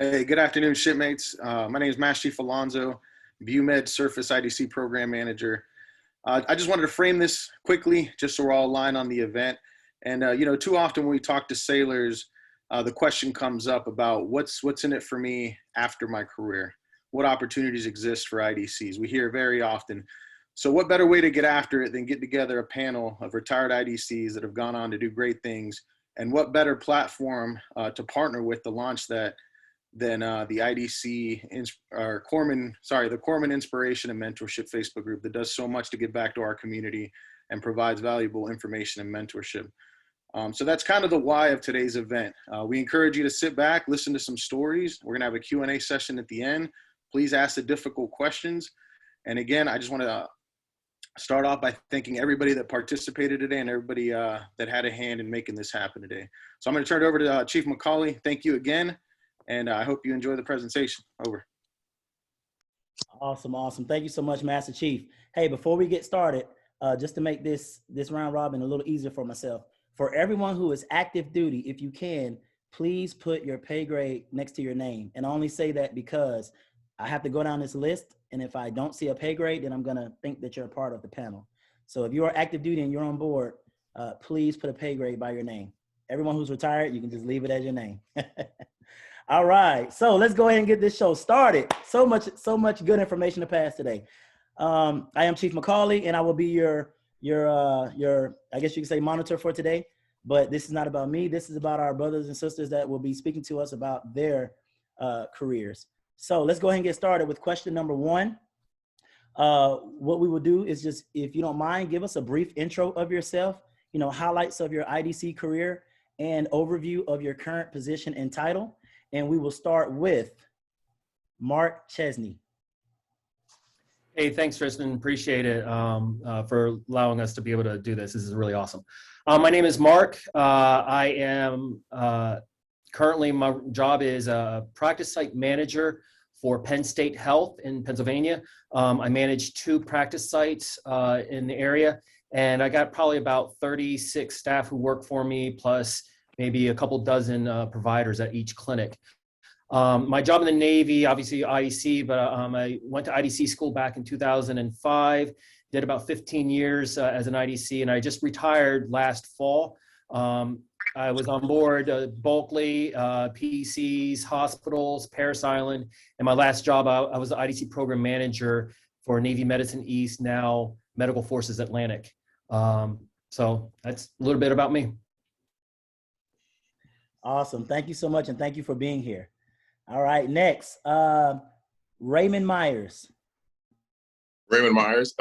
Hey, good afternoon, shipmates. My name is Master Chief Alonzo, ViewMed Surface IDC Program Manager. I just wanted to frame this quickly, just so we're all aligned on the event. And too often when we talk to sailors, the question comes up about what's in it for me after my career? What opportunities exist for IDCs? We hear very often. So what better way to get after it than get together a panel of retired IDCs that have gone on to do great things? And what better platform to partner with to launch that than the IDC or the Corpsmen Inspiration and Mentorship Facebook group that does so much to give back to our community and provides valuable information and mentorship. So that's kind of the why of today's event. We encourage you to sit back, listen to some stories. We're gonna have a Q&A session at the end. Please ask the difficult questions. And again, I just want to start off by thanking everybody that participated today and everybody that had a hand in making this happen today. So I'm going to turn it over to Chief McCauley. Thank you again. And I hope you enjoy the presentation. Over. Awesome, awesome. Thank you so much, Master Chief. Hey, before we get started, just to make this round robin a little easier for myself, for everyone who is active duty, if you can, please put your pay grade next to your name. And I only say that because I have to go down this list, and if I don't see a pay grade, then I'm gonna think that you're a part of the panel. So if you are active duty and you're on board, please put a pay grade by your name. Everyone who's retired, you can just leave it as your name. All right, so let's go ahead and get this show started. So much good information to pass today. I am Chief McCauley, and I will be your I guess you can say monitor for today. But this is not about me. This is about our brothers and sisters that will be speaking to us about their careers. So let's go ahead and get started with question number one. What we will do is just, if you don't mind, give us a brief intro of yourself, highlights of your IDC career and overview of your current position and title. And we will start with Mark Chesney. Hey, thanks, Tristan. Appreciate it for allowing us to be able to do this. This is really awesome. My name is Mark. I am currently, my job is a practice site manager for Penn State Health in Pennsylvania. I manage 2 practice sites in the area, and I got probably about 36 staff who work for me, plus maybe a couple dozen providers at each clinic. My job in the Navy, obviously IDC, but I went to IDC school back in 2005, did about 15 years as an IDC, and I just retired last fall. I was on board Bulkley, PCs, hospitals, Parris Island, and my last job, I was the IDC program manager for Navy Medicine East, now Medical Forces Atlantic. So that's a little bit about me. Awesome. Thank you so much, and thank you for being here. All right, next, Raymond Myers. Raymond Myers,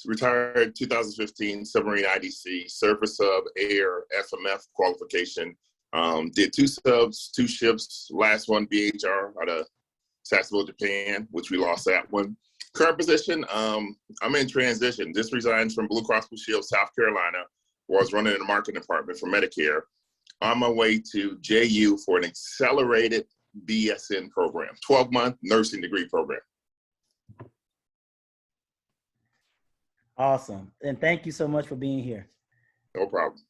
retired 2015, submarine IDC, surface sub, air, FMF qualification. Did 2 subs, 2 ships, last one BHR out of Sasebo, Japan, which we lost that one. Current position, I'm in transition. Just resigned from Blue Cross Blue Shield, South Carolina, where I was running in the marketing department for Medicare. On my way to JU for an accelerated BSN program, 12-month nursing degree program. Awesome. And thank you so much for being here. No problem.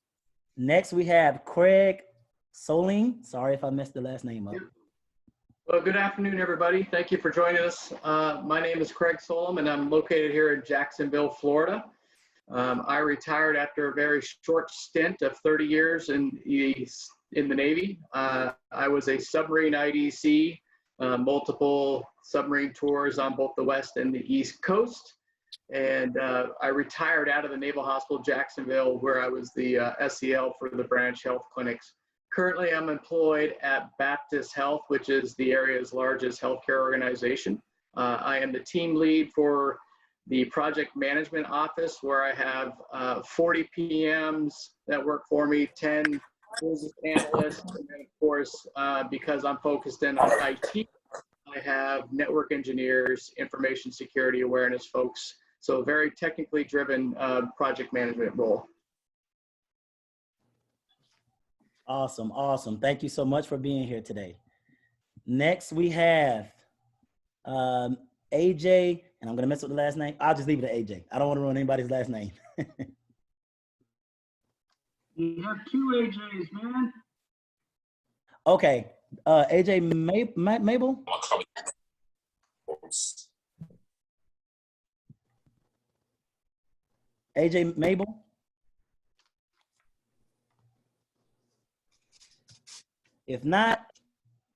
Next, we have Craig Soling. Sorry if I messed the last name up. Well, good afternoon, everybody. Thank you for joining us. My name is Craig Solom, and I'm located here in Jacksonville, Florida. I retired after a very short stint of 30 years in the Navy. I was a submarine IDC, multiple submarine tours on both the West and the East Coast. And I retired out of the Naval Hospital, Jacksonville, where I was the SEL for the branch health clinics. Currently, I'm employed at Baptist Health, which is the area's largest healthcare organization. I am the team lead for the project management office, where I have 40 PMs that work for me, 10 business analysts, and then of course, because I'm focused in on IT, I have network engineers, information security awareness folks. So a very technically driven project management role. Awesome, awesome. Thank you so much for being here today. Next, we have AJ, and I'm gonna mess with the last name. I'll just leave it at AJ. I don't want to ruin anybody's last name. You have 2 AJs, man. Okay, AJ Mabel? AJ Mabel? If not,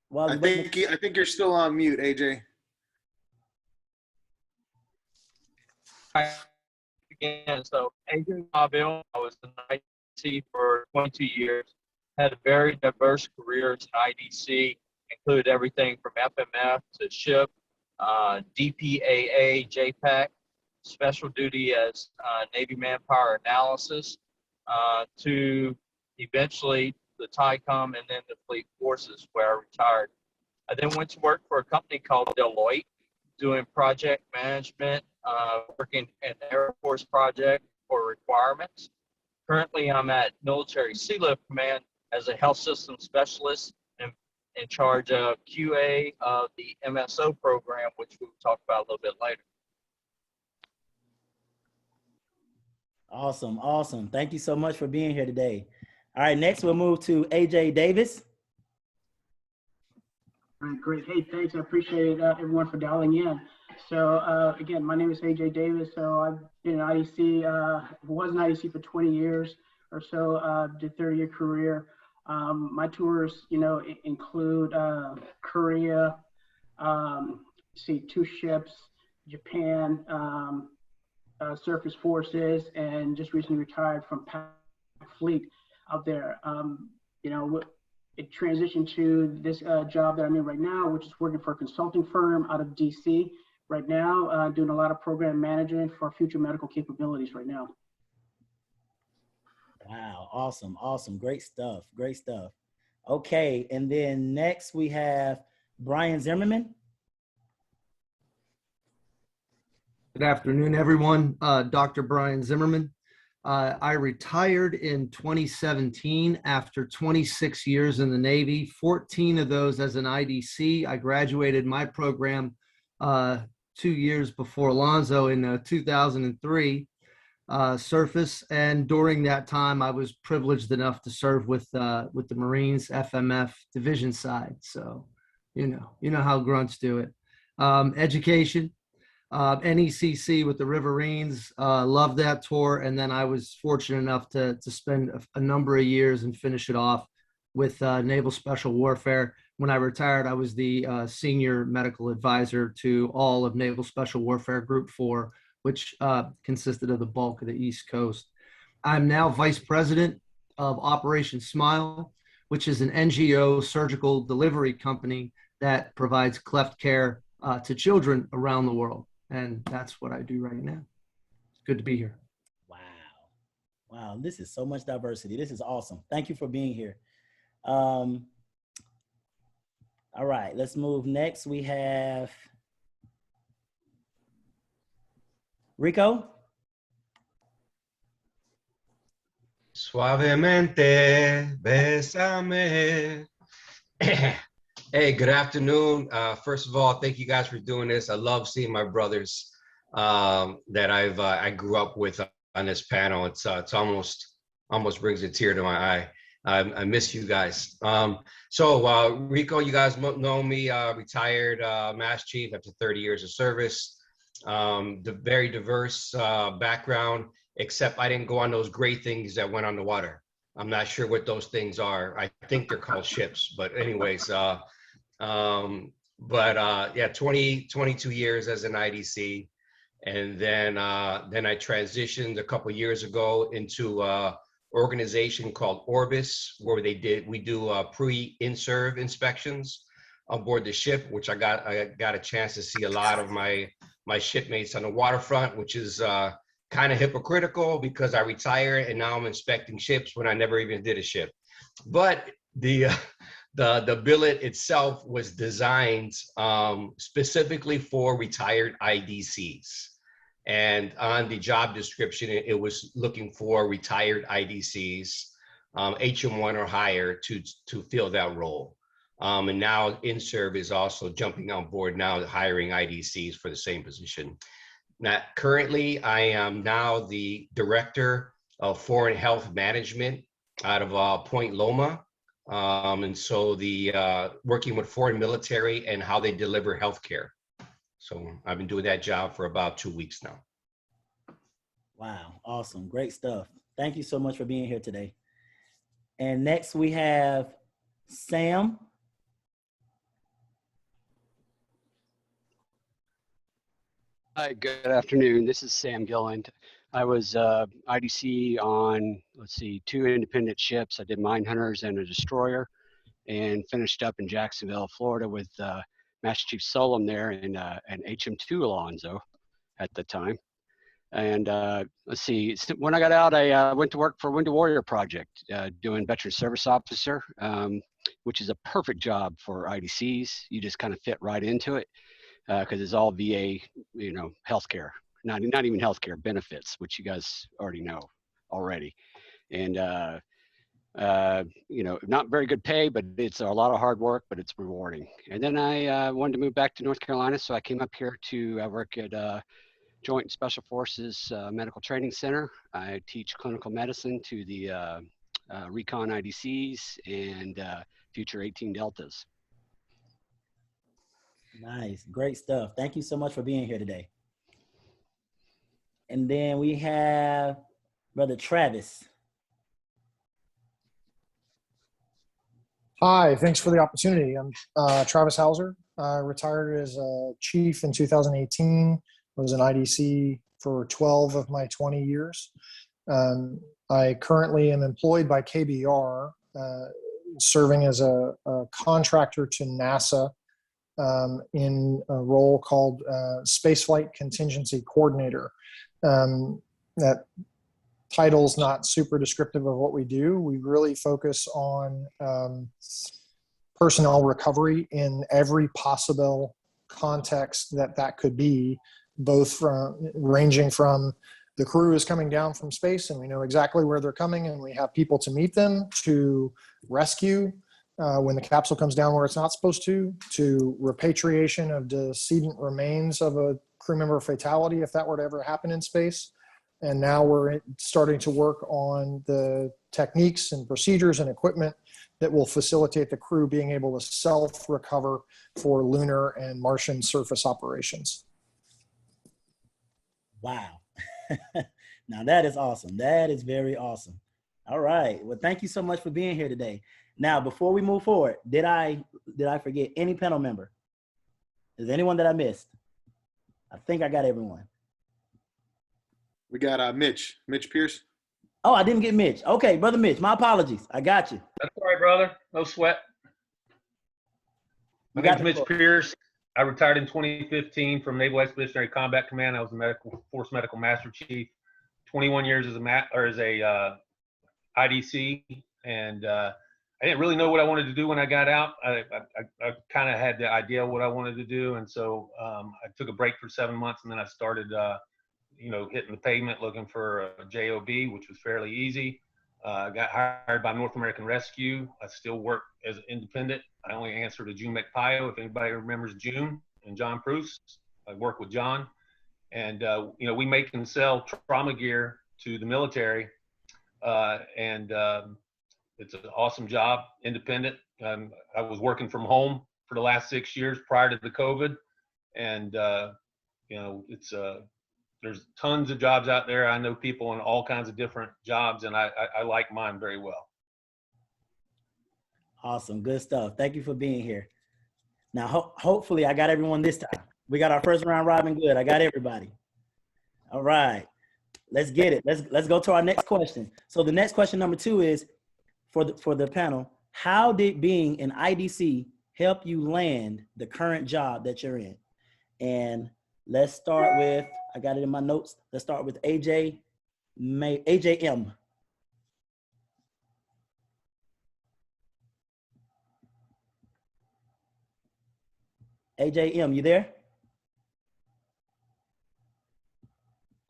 while I think you're still on mute, AJ. Again, so Adrian Mobile, I was in IDC for 22 years, had a very diverse career as an IDC, included everything from FMF to ship, DPAA, JPAC, special duty as Navy manpower analysis, to eventually the TICOM and then the Fleet Forces where I retired. I then went to work for a company called Deloitte, doing project management, working in the Air Force project for requirements. Currently, I'm at Military Sea Lift Command as a health system specialist and in charge of QA of the MSO program, which we'll talk about a little bit later. Awesome, awesome. Thank you so much for being here today. All right, next we'll move to AJ Davis. All right, great. Hey, thanks. I appreciate everyone for dialing in. So again, my name is AJ Davis. So I've been in IDC, was in IDC for 20 years or so, did 30-year career. My tours, include Korea, 2 ships, Japan, surface forces, and just recently retired from Fleet out there. It transitioned to this job that I'm in right now, which is working for a consulting firm out of DC right now, doing a lot of program management for future medical capabilities right now. Wow, awesome, awesome. Great stuff, great stuff. Okay, and then next we have Brian Zimmerman. Good afternoon, everyone. Dr. Brian Zimmerman. I retired in 2017 after 26 years in the Navy, 14 of those as an IDC. I graduated my program 2 years before Alonzo in 2003, surface. And during that time, I was privileged enough to serve with the Marines FMF division side. So, you know how grunts do it. Education. NECC with the Riverines, loved that tour. And then I was fortunate enough to spend a number of years and finish it off with Naval Special Warfare. When I retired, I was the senior medical advisor to all of Naval Special Warfare Group 4, which consisted of the bulk of the East Coast. I'm now vice president of Operation Smile, which is an NGO surgical delivery company that provides cleft care to children around the world. And that's what I do right now. It's good to be here. Wow. Wow, this is so much diversity. This is awesome. Thank you for being here. All right, let's move next. We have Rico. Suavemente, besame. Hey, good afternoon. First of all, thank you guys for doing this. I love seeing my brothers that I grew up with on this panel. It's almost brings a tear to my eye. I miss you guys. So Rico, you guys know me, retired Mass Chief after 30 years of service. The very diverse background, except I didn't go on those great things that went on the water. I'm not sure what those things are. I think they're called ships, but anyways, yeah, 22 years as an IDC. And then I transitioned a couple of years ago into an organization called Orbis, where we do pre-in-serve inspections on board the ship, which I got a chance to see a lot of my shipmates on the waterfront, which is kind of hypocritical because I retired and now I'm inspecting ships when I never even did a ship. But the billet itself was designed specifically for retired IDCs. And on the job description, it was looking for retired IDCs, HM1 or higher to fill that role. And now InServ is also jumping on board now, hiring IDCs for the same position. Now, currently, I am now the Director of Foreign Health Management out of Point Loma. And so the working with foreign military and how they deliver healthcare. So I've been doing that job for about 2 weeks now. Wow, awesome, great stuff. Thank you so much for being here today. And next we have Sam. Hi, good afternoon. This is Sam Gilland. I was IDC on, let's see, 2 independent ships. I did mine hunters and a destroyer, and finished up in Jacksonville, Florida with Master Chief Solom there and HM2 Alonzo at the time. And let's see, when I got out, I went to work for Winter Warrior Project, doing veteran service officer, which is a perfect job for IDCs. You just kind of fit right into it because it's all VA, healthcare, not even healthcare, benefits, which you guys already know already. And not very good pay, but it's a lot of hard work, but it's rewarding. And then I wanted to move back to North Carolina, so I came up here to work at Joint Special Forces Medical Training Center. I teach clinical medicine to the recon IDCs and future 18 Deltas. Nice, great stuff. Thank you so much for being here today. And then we have Brother Travis. Hi, thanks for the opportunity. I'm Travis Hauser. I retired as a chief in 2018. I was an IDC for 12 of my 20 years. I currently am employed by KBR, serving as a contractor to NASA in a role called Spaceflight Contingency Coordinator. That title's not super descriptive of what we do. We really focus on personnel recovery in every possible context that could be, both ranging from the crew is coming down from space and we know exactly where they're coming and we have people to meet them, to rescue when the capsule comes down where it's not supposed to repatriation of decedent remains of a crew member fatality if that were to ever happen in space. And now we're starting to work on the techniques and procedures and equipment that will facilitate the crew being able to self-recover for lunar and Martian surface operations. Wow. Now that is awesome. That is very awesome. All right. Well, thank you so much for being here today. Now, before we move forward, did I forget any panel member? Is there anyone that I missed? I think I got everyone. We got Mitch Pierce. Oh, I didn't get Mitch. Okay, Brother Mitch, my apologies. I got you. That's all right, brother. No sweat. My name's Mitch Pierce. I retired in 2015 from Naval Expeditionary Combat Command. I was the Force Medical Master Chief. 21 years as a IDC, and I didn't really know what I wanted to do when I got out. I kind of had the idea of what I wanted to do, and so I took a break for 7 months, and then I started, hitting the pavement looking for a JOB, which was fairly easy. I got hired by North American Rescue. I still work as an independent. I only answer to June McPio. If anybody remembers June and John Bruce, I work with John. And, we make and sell trauma gear to the military. It's an awesome job, independent. I was working from home for the last 6 years prior to the COVID. And, there's tons of jobs out there. I know people in all kinds of different jobs, and I like mine very well. Awesome. Good stuff. Thank you for being here. Now, hopefully I got everyone this time. We got our first round robin good. I got everybody. All right. Let's get it. Let's go to our next question. So the next question, number 2, is for the panel. How did being an IDC help you land the current job that you're in? And let's start with, I got it in my notes. Let's start with AJM. AJM, you there?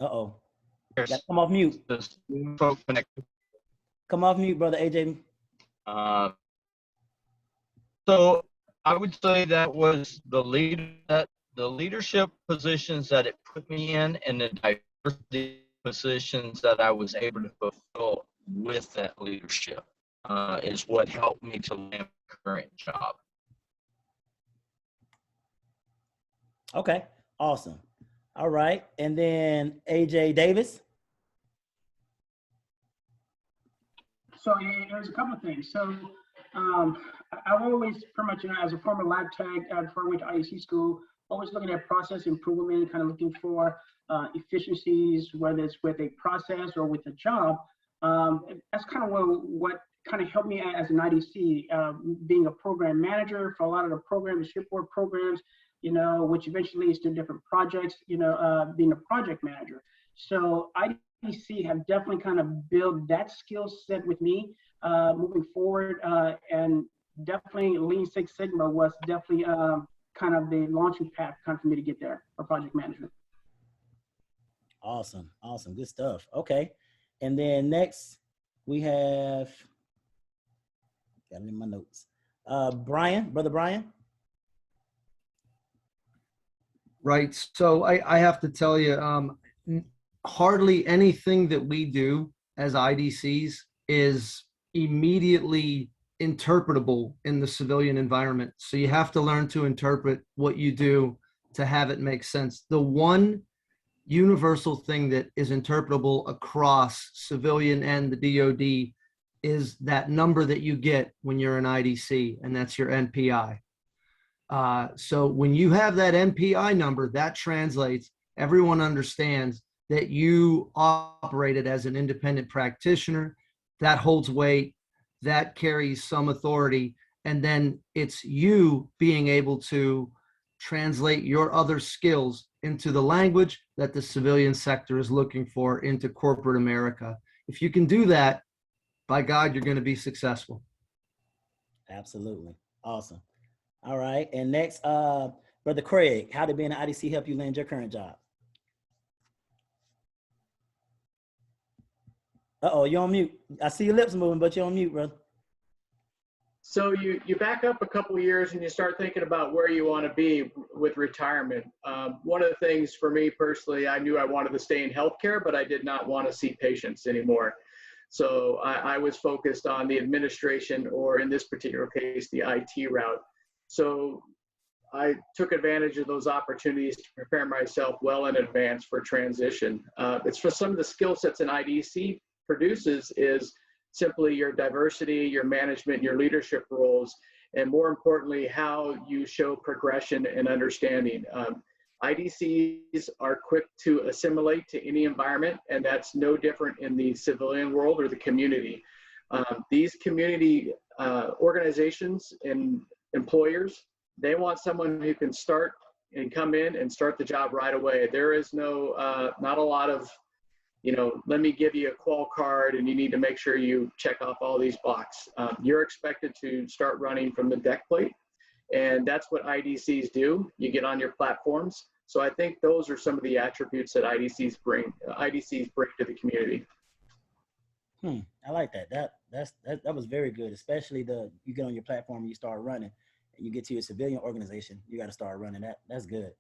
Uh-oh. Gotta come off mute. Come off mute, brother AJ. So I would say that was the leadership positions that it put me in and the diversity positions that I was able to fulfill with that leadership. is what helped me to land my current job. Okay, awesome. All right, and then AJ Davis. So yeah, there's a couple of things. So I've always pretty much, as a former lab tech, before I went to IDC school, always looking at process improvement, kind of looking for efficiencies, whether it's with a process or with a job. That's kind of what kind of helped me as an IDC, being a program manager for a lot of the programs, shipboard programs, which eventually leads to different projects, being a project manager. So IDC have definitely kind of built that skill set with me moving forward, and definitely Lean Six Sigma was definitely kind of the launching pad kind of for me to get there for project management. Awesome, awesome, good stuff. Okay, and then next we have, got it in my notes, Brother Brian. Right. So I have to tell you, hardly anything that we do as IDCs is immediately interpretable in the civilian environment. So you have to learn to interpret what you do to have it make sense. The one universal thing that is interpretable across civilian and the DoD is that number that you get when you're an IDC, and that's your NPI. So when you have that NPI number, that translates, everyone understands that you operated as an independent practitioner. That holds weight, that carries some authority, and then it's you being able to translate your other skills into the language that the civilian sector is looking for into corporate America. If you can do that, by God, you're going to be successful. Absolutely. Awesome. All right. And next, Brother Craig, how did being an IDC help you land your current job? Uh-oh, you're on mute. I see your lips moving, but you're on mute, brother. So you back up a couple of years and you start thinking about where you want to be with retirement. One of the things for me personally, I knew I wanted to stay in healthcare, but I did not want to see patients anymore. So I was focused on the administration, or in this particular case, the IT route. So I took advantage of those opportunities to prepare myself well in advance for transition. It's for some of the skill sets an IDC produces is simply your diversity, your management, your leadership roles, and more importantly, how you show progression and understanding. IDCs are quick to assimilate to any environment, and that's no different in the civilian world or the community. These community organizations and employers, they want someone who can start and come in and start the job right away. There is no, not a lot of, let me give you a qual card and you need to make sure you check off all these boxes. You're expected to start running from the deck plate, and that's what IDCs do. You get on your platforms. So I think those are some of the attributes that IDCs bring to the community. I like that. That was very good, especially you get on your platform and you start running, and you get to your civilian organization, you got to start running that. That's good.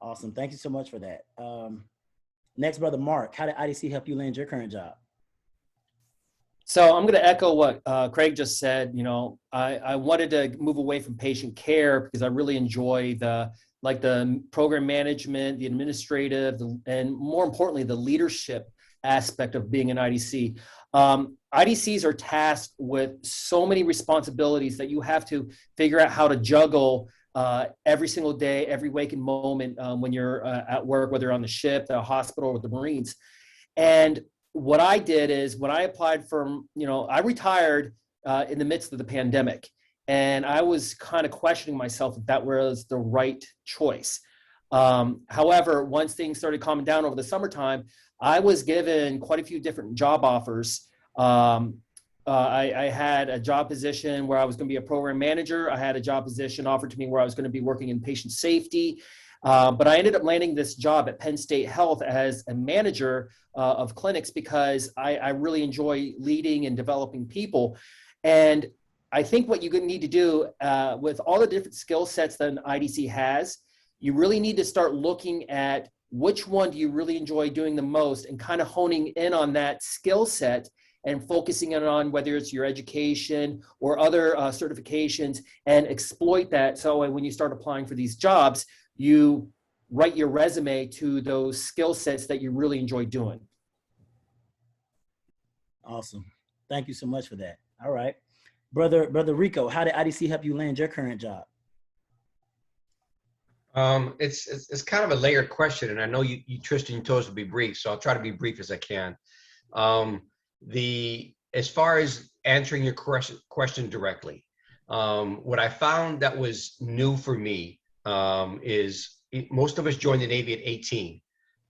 Awesome. Thank you so much for that. Next, Brother Mark, how did IDC help you land your current job? So I'm going to echo what Craig just said. I wanted to move away from patient care because I really enjoy the program management, the administrative, and more importantly, the leadership aspect of being an IDC. IDCs are tasked with so many responsibilities that you have to figure out how to juggle every single day, every waking moment when you're at work, whether you're on the ship, the hospital, or the Marines. And what I did is when I applied for, I retired in the midst of the pandemic. And I was kind of questioning myself if that was the right choice. However, once things started calming down over the summertime, I was given quite a few different job offers. I had a job position where I was going to be a program manager. I had a job position offered to me where I was going to be working in patient safety. But I ended up landing this job at Penn State Health as a manager of clinics because I really enjoy leading and developing people. And I think what you need to do with all the different skill sets that an IDC has, you really need to start looking at which one do you really enjoy doing the most and kind of honing in on that skill set and focusing it on whether it's your education or other certifications and exploit that. So when you start applying for these jobs, you write your resume to those skill sets that you really enjoy doing. Awesome. Thank you so much for that. All right. Brother Rico, how did IDC help you land your current job? It's kind of a layered question, and I know you Tristan, you told us to be brief, so I'll try to be brief as I can. As far as answering your question directly, what I found that was new for me is most of us joined the Navy at 18,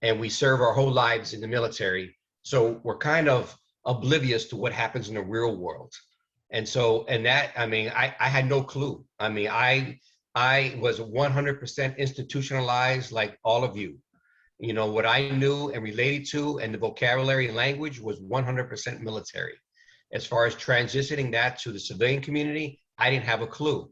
and we serve our whole lives in the military, so we're kind of oblivious to what happens in the real world. And so, I had no clue. I mean, I was 100% institutionalized like all of you. You know, what I knew and related to and the vocabulary and language was 100% military. As far as transitioning that to the civilian community, I didn't have a clue.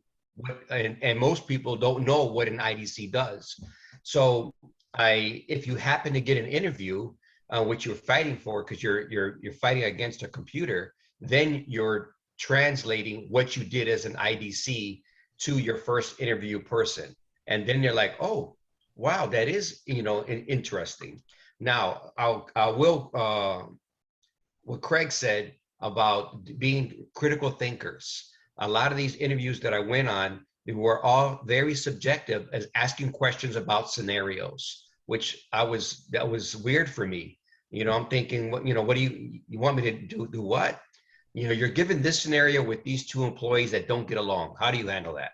And most people don't know what an IDC does. So if you happen to get an interview, which you're fighting for because you're fighting against a computer, then you're translating what you did as an IDC to your first interview person. And then they're like, oh, wow, that is, interesting. Now, I will, what Craig said about being critical thinkers. A lot of these interviews that I went on, they were all very subjective as asking questions about scenarios, which that was weird for me. I'm thinking, what do you want me to do what? You're given this scenario with these two employees that don't get along. How do you handle that?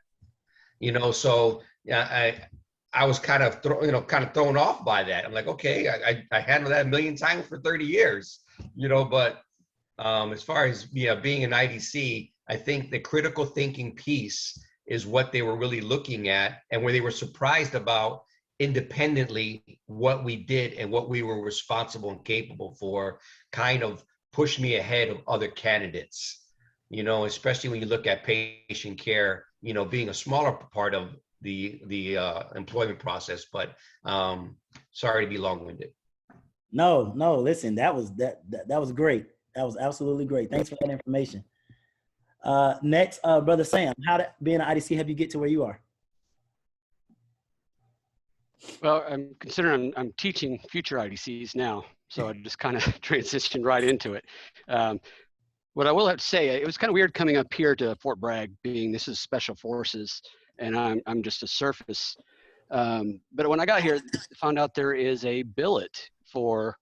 So I was kind of thrown off by that. I'm like, okay, I handled that a million times for 30 years, but as far as being an IDC, I think the critical thinking piece is what they were really looking at, and where they were surprised about independently what we did and what we were responsible and capable for kind of pushed me ahead of other candidates, especially when you look at patient care, being a smaller part of the employment process. But sorry to be long-winded. No, listen, that was great. That was absolutely great. Thanks for that information. Next, Brother Sam, how did being an IDC help you get to where you are? Well, I'm considering I'm teaching future IDCs now, so I just kind of transitioned right into it. What I will have to say, it was kind of weird coming up here to Fort Bragg, being this is Special Forces, and I'm just a surface. But when I got here, I found out there is a billet for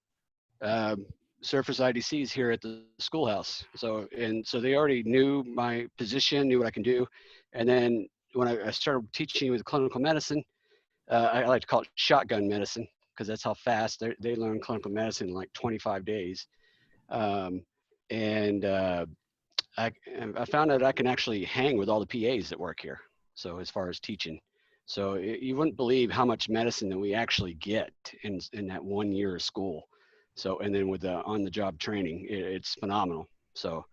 surface IDCs here at the schoolhouse. So they already knew my position, knew what I can do. And then when I started teaching with clinical medicine, I like to call it shotgun medicine because that's how fast they learn clinical medicine in like 25 days. I found out I can actually hang with all the PAs that work here. So as far as teaching, so you wouldn't believe how much medicine that we actually get in that 1 year of school. So, and then with the on-the-job training, it's phenomenal. So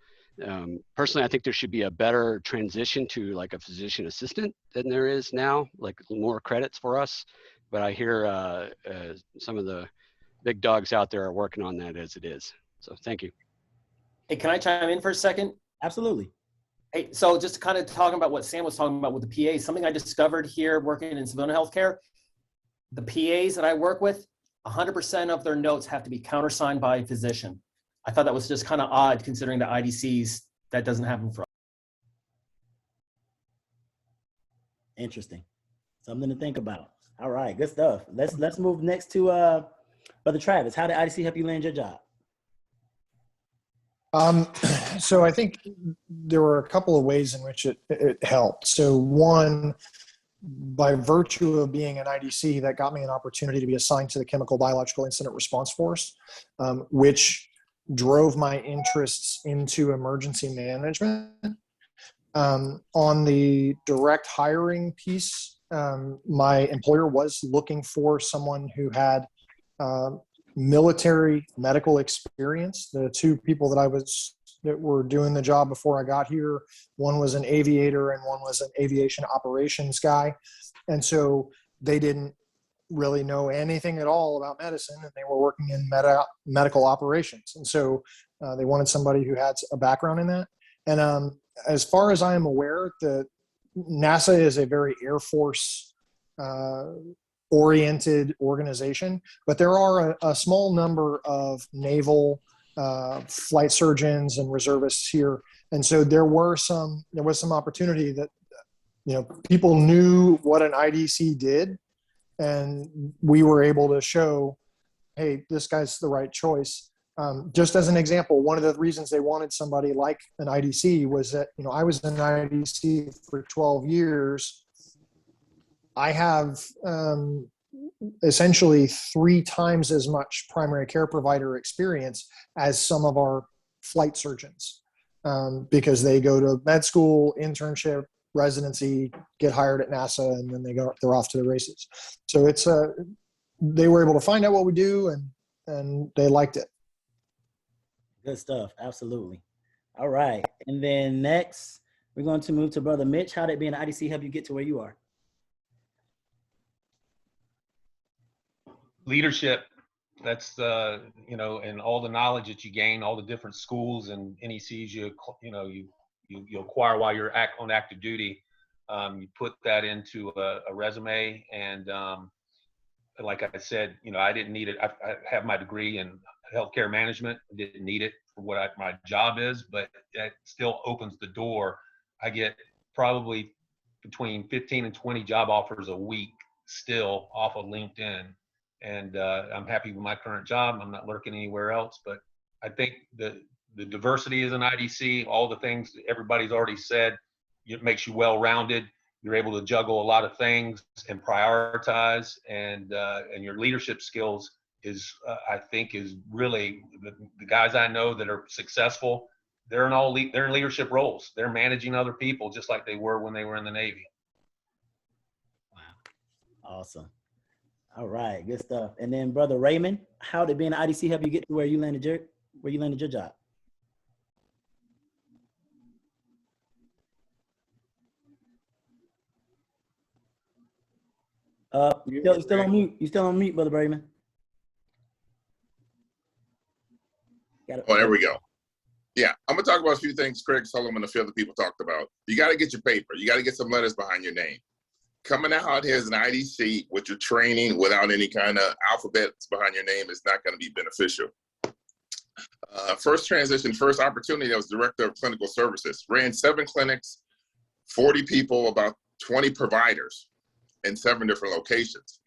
personally, I think there should be a better transition to like a physician assistant than there is now, like more credits for us. But I hear some of the big dogs out there are working on that as it is. So thank you. Hey, can I chime in for a second? Absolutely. Hey, so just kind of talking about what Sam was talking about with the PAs, something I discovered here working in civilian healthcare, the PAs that I work with, 100% of their notes have to be countersigned by a physician. I thought that was just kind of odd considering the IDCs, that doesn't happen for us. Interesting. Something to think about. All right, good stuff. Let's move next to Brother Travis. How did IDC help you land your job? So I think there were a couple of ways in which it helped. So one, by virtue of being an IDC, that got me an opportunity to be assigned to the Chemical Biological Incident Response Force, which drove my interests into emergency management. On the direct hiring piece, my employer was looking for someone who had military medical experience. The two people that were doing the job before I got here, one was an aviator and one was an aviation operations guy. And so they didn't really know anything at all about medicine, and they were working in medical operations. And so They wanted somebody who had a background in that. And as far as I am aware, NASA is a very Air Force oriented organization, but there are a small number of naval flight surgeons and reservists here. And so there was some opportunity that, people knew what an IDC did, and we were able to show, hey, this guy's the right choice. Just as an example, one of the reasons they wanted somebody like an IDC was that, I was an IDC for 12 years. I have essentially 3 times as much primary care provider experience as some of our flight surgeons, because they go to med school, internship, residency, get hired at NASA, and then they're off to the races. So they were able to find out what we do, and they liked it. Good stuff. Absolutely. All right. And then next, we're going to move to Brother Mitch. How did being an IDC help you get to where you are? Leadership. That's and all the knowledge that you gain, all the different schools and NECs you acquire while you're on active duty. You put that into a resume, and like I said, I didn't need it. I have my degree in healthcare management. I didn't need it for what my job is, but that still opens the door. I get probably between 15 and 20 job offers a week still off of LinkedIn. And I'm happy with my current job. I'm not lurking anywhere else, but I think the diversity as an IDC, all the things that everybody's already said, it makes you well-rounded. You're able to juggle a lot of things and prioritize, and your leadership skills is really the guys I know that are successful. They're in leadership roles. They're managing other people just like they were when they were in the Navy. Wow, awesome. All right, good stuff. And then Brother Raymond, how did being an IDC help you get to where you landed your job? You're still on mute. You're still on mute, Brother Raymond. Oh, there we go. Yeah, I'm gonna talk about a few things Craig Sullivan and a few other people talked about. You got to get your paper. You got to get some letters behind your name. Coming out here as an IDC with your training without any kind of alphabets behind your name is not going to be beneficial. First transition, first opportunity, I was director of clinical services. Ran 7 clinics, 40 people, about 20 providers in 7 different locations.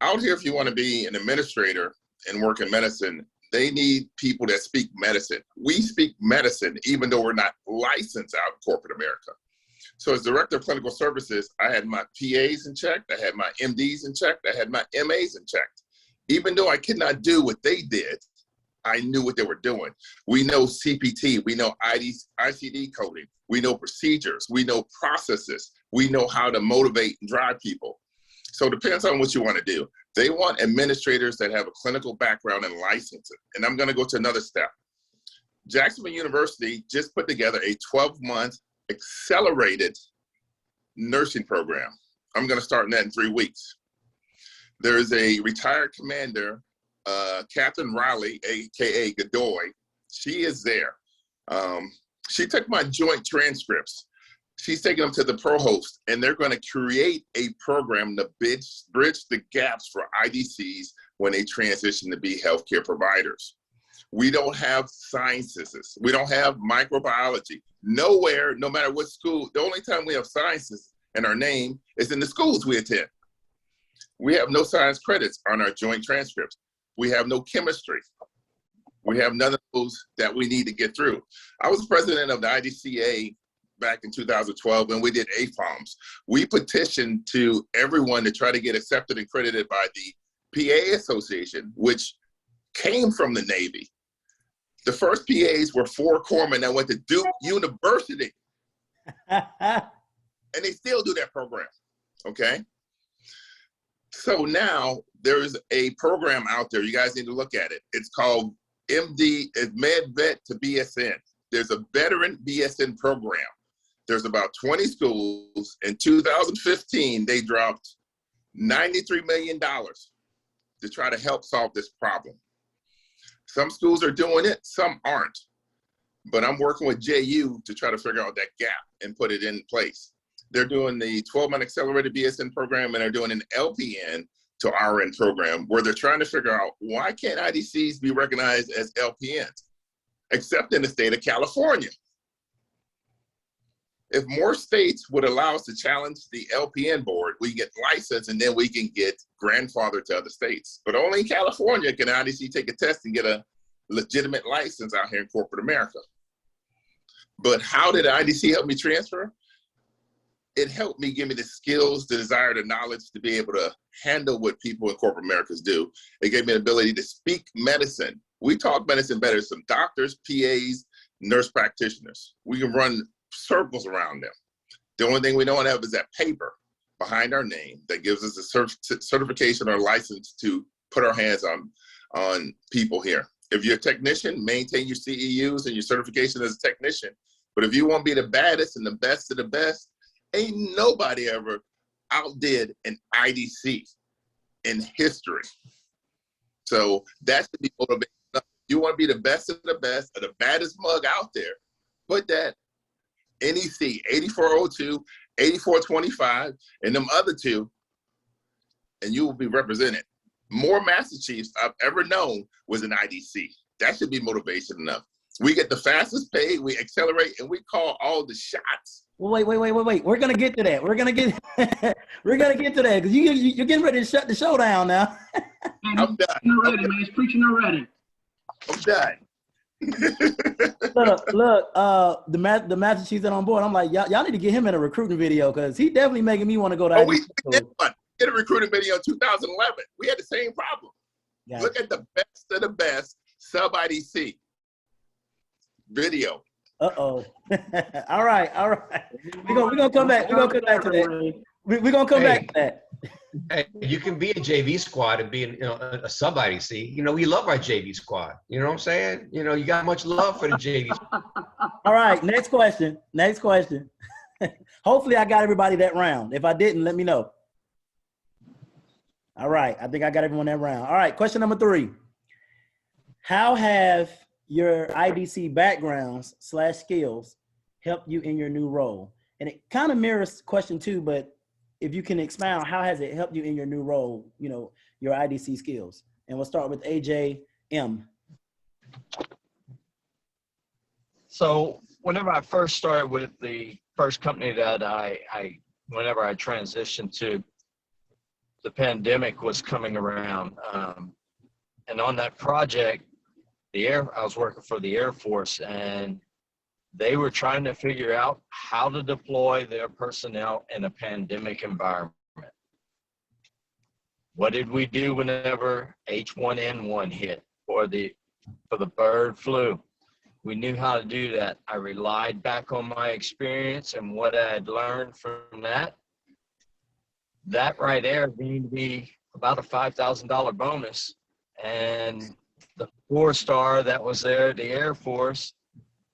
Out here, if you want to be an administrator and work in medicine, they need people that speak medicine. We speak medicine even though we're not licensed out in corporate America. So as director of clinical services, I had my PAs in check, I had my MDs in check, I had my MAs in check. Even though I could not do what they did, I knew what they were doing. We know CPT, we know ICD coding, we know procedures, we know processes, we know how to motivate and drive people. So it depends on what you want to do. They want administrators that have a clinical background and licensing. And I'm going to go to another step. Jacksonville University just put together a 12-month accelerated nursing program. I'm going to start that in 3 weeks. There's a retired commander, Captain Riley, AKA Godoy. She is there. She took my joint transcripts. She's taking them to the provost, and they're going to create a program to bridge the gaps for IDCs when they transition to be healthcare providers. We don't have sciences. We don't have microbiology. Nowhere, no matter what school, the only time we have sciences in our name is in the schools we attend. We have no science credits on our joint transcripts. We have no chemistry. We have none of those that we need to get through. I was president of the IDCA back in 2012, and we did AFOMs. We petitioned to everyone to try to get accepted and credited by the PA Association, which came from the Navy. The first PAs were 4 corpsmen that went to Duke University. And they still do that program, okay? So now there's a program out there. You guys need to look at it. It's called MD, Med Vet to BSN. There's a veteran BSN program. There's about 20 schools. In 2015, they dropped $93 million to try to help solve this problem. Some schools are doing it, some aren't. But I'm working with JU to try to figure out that gap and put it in place. They're doing the 12-month accelerated BSN program, and they're doing an LPN to RN program where they're trying to figure out, why can't IDCs be recognized as LPNs, except in the state of California? If more states would allow us to challenge the LPN board, we get licensed and then we can get grandfathered to other states. But only in California can IDC take a test and get a legitimate license out here in corporate America. But how did IDC help me transfer? It helped me give me the skills, the desire, the knowledge to be able to handle what people in corporate Americas do. It gave me the ability to speak medicine. We talk medicine better than some doctors, PAs, nurse practitioners. We can run circles around them. The only thing we don't have is that paper behind our name that gives us a certification or license to put our hands on people here. If you're a technician, maintain your CEUs and your certification as a technician. But if you want to be the baddest and the best of the best, ain't nobody ever outdid an IDC in history. So that should be motivating. You want to be the best of the best, or the baddest mug out there, put that NEC 8402, 8425, and them other two, and you will be represented. More Master Chiefs I've ever known was an IDC. That should be motivation enough. We get the fastest pay, we accelerate, and we call all the shots. Well, wait. We're gonna get to that. We're gonna get to that because you're getting ready to shut the show down now. I'm done. Already, man. He's preaching already. I'm done. Look. The Master Chiefs that on board. I'm like, y'all need to get him in a recruiting video because he definitely making me want to go to. We did one. We did a recruiting video in 2011. We had the same problem. Gotcha. Look at the best of the best sub IDC video. All right. We're gonna come back. We're gonna come back to that. We're gonna come back to that. Hey, you can be a JV squad and be a sub IDC. We love our JV squad. You know what I'm saying? You got much love for the JV squad. All right, next question. Hopefully I got everybody that round. If I didn't, let me know. All right, I think I got everyone that round. All right, question number 3. How have your IDC backgrounds / skills helped you in your new role? And it kind of mirrors question 2, but if you can expound, how has it helped you in your new role, your IDC skills? And we'll start with AJ M. So whenever I first started with the first company that whenever I transitioned to, the pandemic was coming around. And on that project, I was working for the Air Force, and they were trying to figure out how to deploy their personnel in a pandemic environment. What did we do whenever H1N1 hit for the bird flu? We knew how to do that. I relied back on my experience and what I had learned from that. That right there being be about a $5,000 bonus. And the 4-star that was there at the Air Force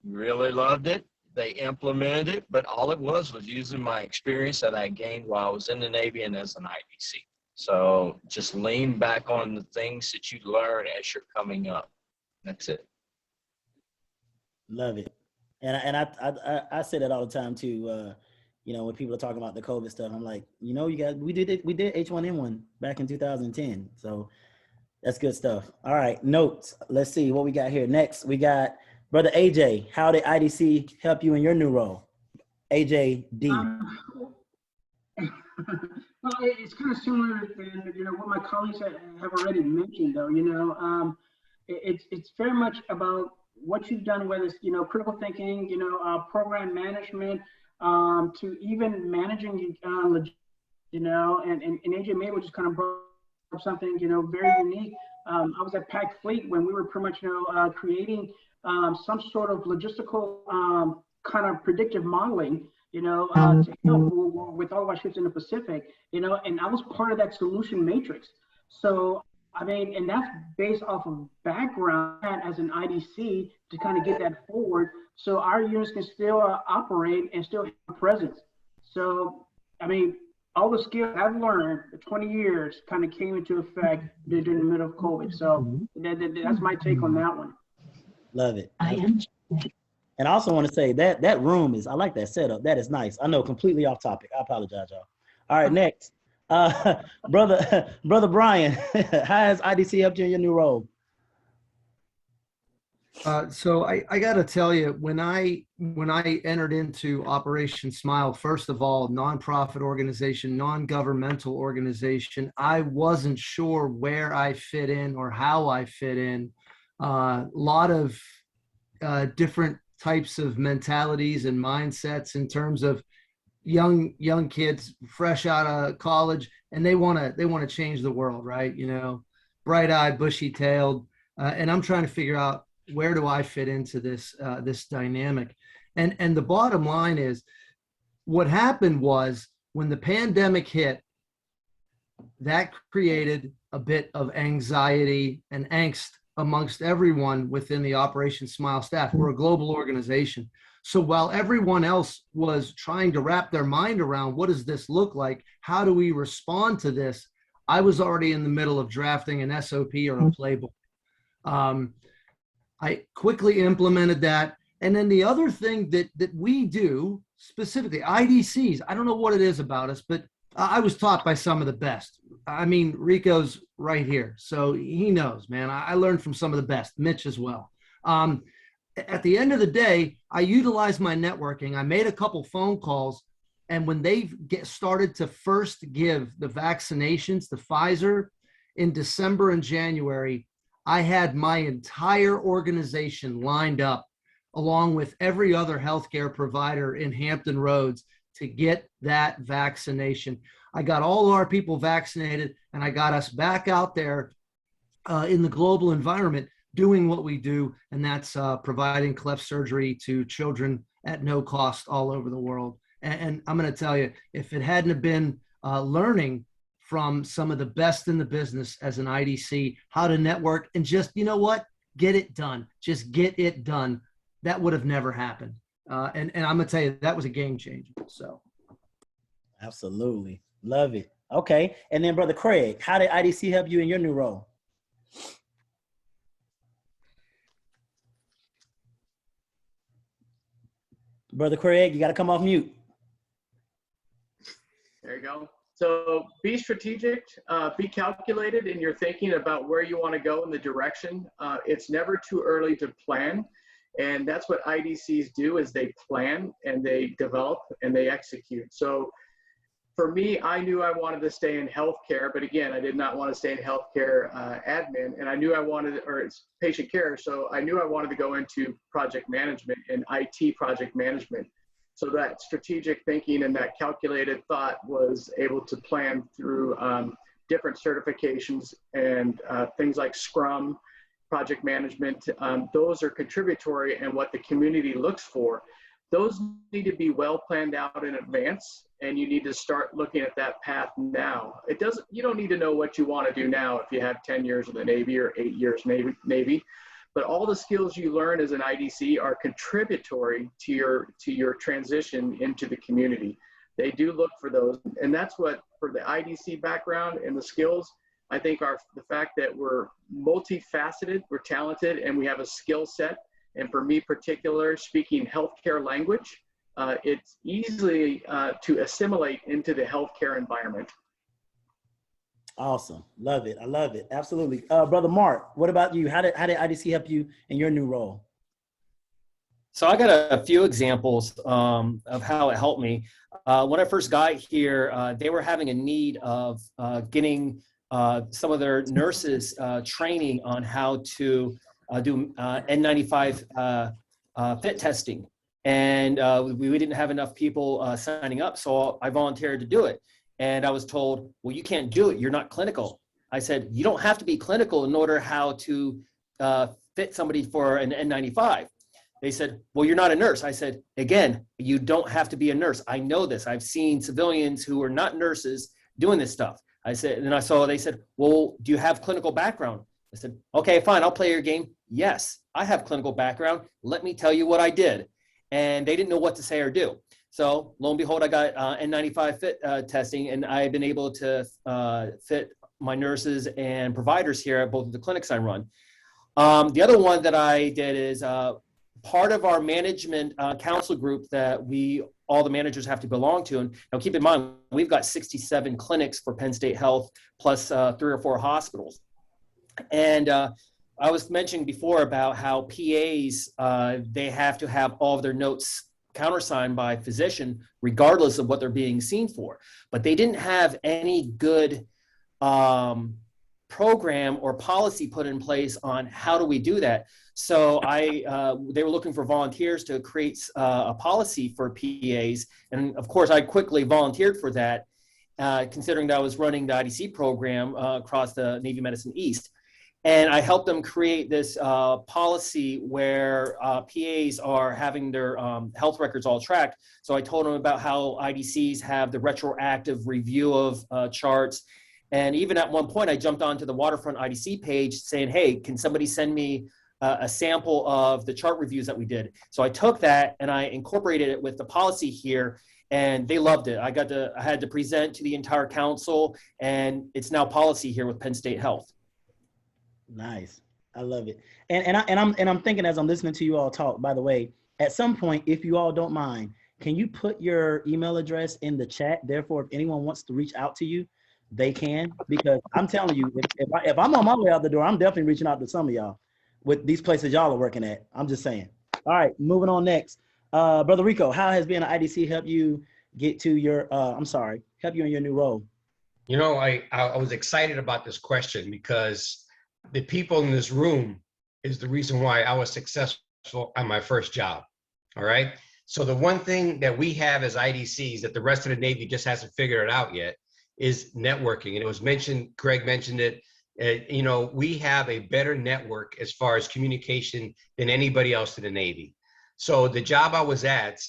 really loved it. They implemented it, but all it was using my experience that I gained while I was in the Navy and as an IDC. So just lean back on the things that you learn as you're coming up. That's it. Love it. And I say that all the time too. When people are talking about the COVID stuff, I'm like, you guys, we did H1N1 back in 2010. So that's good stuff. All right, notes. Let's see what we got here. Next, we got Brother AJ. How did IDC help you in your new role? AJ D. Well, it's kind of similar to what my colleagues have already mentioned, though. It's very much about what you've done, whether it's critical thinking, program management, to even managing, and AJ Mabel just kind of brought up something very unique. I was at Pac Fleet when we were pretty much creating some sort of logistical kind of predictive modeling, to help with all of our ships in the Pacific, and I was part of that solution matrix. So and that's based off of background as an IDC to kind of get that forward, so our units can still operate and still have presence. So, all the skills I've learned for 20 years kind of came into effect during the middle of COVID. So that's my take on that one. Love it. And I also want to say that that room is, I like that setup. That is nice. I know, completely off topic. I apologize, y'all. All right, next. Brother Brian, how has IDC helped you in your new role? So I got to tell you, when I entered into Operation Smile, first of all, nonprofit organization, non-governmental organization, I wasn't sure where I fit in or how I fit in. A lot of different types of mentalities and mindsets in terms of young kids fresh out of college, and they want to change the world, right? You know, bright-eyed, bushy-tailed, and I'm trying to figure out, where do I fit into this this dynamic? And the bottom line is, what happened was, when the pandemic hit, that created a bit of anxiety and angst amongst everyone within the Operation Smile staff. We're a global organization. So while everyone else was trying to wrap their mind around, what does this look like? How do we respond to this? I was already in the middle of drafting an SOP or a playbook. I quickly implemented that. And then the other thing that we do, specifically IDCs, I don't know what it is about us, but I was taught by some of the best. I mean, Rico's right here, so he knows, man. I learned from some of the best, Mitch as well. At the end of the day, I utilized my networking. I made a couple phone calls, and when they started to first give the vaccinations, the Pfizer, in December and January, I had my entire organization lined up, along with every other healthcare provider in Hampton Roads, to get that vaccination. I got all our people vaccinated, and I got us back out there in the global environment doing what we do, and that's providing cleft surgery to children at no cost all over the world. And I'm going to tell you, if it hadn't have been learning from some of the best in the business as an IDC, how to network and just, you know what, get it done. Just get it done. That would have never happened. And I'm going to tell you, that was a game changer. So. Absolutely. Love it. Okay. And then Brother Craig, how did IDC help you in your new role? Brother Craig, you got to come off mute. There you go. So be strategic, be calculated in your thinking about where you want to go in the direction. It's never too early to plan. And that's what IDCs do, is they plan and they develop and they execute. So for me, I knew I wanted to stay in healthcare, but again, I did not want to stay in healthcare admin, and I knew I wanted, or it's patient care. So I knew I wanted to go into project management and IT project management. So that strategic thinking and that calculated thought was able to plan through different certifications and things like Scrum, project management. Those are contributory and what the community looks for. Those need to be well planned out in advance, and you need to start looking at that path now. You don't need to know what you want to do now if you have 10 years in the Navy or 8 years Navy. But all the skills you learn as an IDC are contributory to your transition into the community. They do look for those. And that's what, for the IDC background and the skills, I think are the fact that we're multifaceted, we're talented, and we have a skill set. And for me particular, speaking healthcare language, it's easily to assimilate into the healthcare environment. Awesome. Love it. I love it. Absolutely. Brother Mark, what about you? How did IDC help you in your new role? So I got a few examples of how it helped me. When I first got here, they were having a need of getting some of their nurses training on how to do N95 fit testing. And we didn't have enough people signing up, so I volunteered to do it. And I was told, well, you can't do it. You're not clinical. I said, you don't have to be clinical in order how to fit somebody for an N95. They said, well, you're not a nurse. I said, again, you don't have to be a nurse. I know this. I've seen civilians who are not nurses doing this stuff. I said, and they said, well, do you have clinical background? I said, okay, fine, I'll play your game. Yes, I have clinical background. Let me tell you what I did. And they didn't know what to say or do. So lo and behold, I got N95 fit testing, and I've been able to fit my nurses and providers here at both of the clinics I run. The other one that I did is part of our management council group that all the managers have to belong to. And now keep in mind, we've got 67 clinics for Penn State Health plus 3 or 4 hospitals. And I was mentioning before about how PAs, they have to have all of their notes countersigned by a physician, regardless of what they're being seen for. But they didn't have any good program or policy put in place on how do we do that. So they were looking for volunteers to create a policy for PAs. And of course, I quickly volunteered for that, considering that I was running the IDC program across the Navy Medicine East. And I helped them create this policy where PAs are having their health records all tracked. So I told them about how IDCs have the retroactive review of charts. And even at one point, I jumped onto the Waterfront IDC page saying, hey, can somebody send me a sample of the chart reviews that we did? So I took that and I incorporated it with the policy here, and they loved it. I had to present to the entire council, and it's now policy here with Penn State Health. Nice. I love it. And I'm thinking as I'm listening to you all talk, by the way, at some point, if you all don't mind, can you put your email address in the chat? Therefore, if anyone wants to reach out to you, they can, because I'm telling you, if I'm on my way out the door, I'm definitely reaching out to some of y'all with these places y'all are working at. I'm just saying. All right, moving on next. Brother Rico, how has being an IDC helped you get to your, help you in your new role? You know, I was excited about this question because the people in this room is the reason why I was successful at my first job. All right. So the one thing that we have as IDCs that the rest of the Navy just hasn't figured it out yet is networking. And it was mentioned, Greg mentioned it, you know, we have a better network as far as communication than anybody else in the Navy. So the job I was at,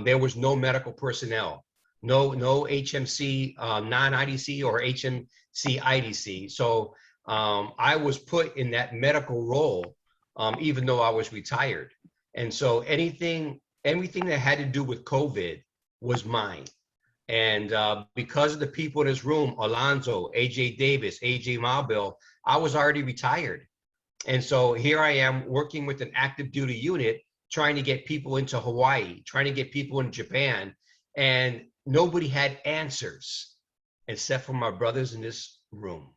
there was no medical personnel, no HMC non-IDC or HMC IDC. So I was put in that medical role, even though I was retired. And so everything that had to do with COVID was mine. And because of the people in this room, Alonzo, AJ Davis, AJ Malville, I was already retired. And so here I am working with an active duty unit, trying to get people into Hawaii, trying to get people in Japan. And nobody had answers except for my brothers in this room.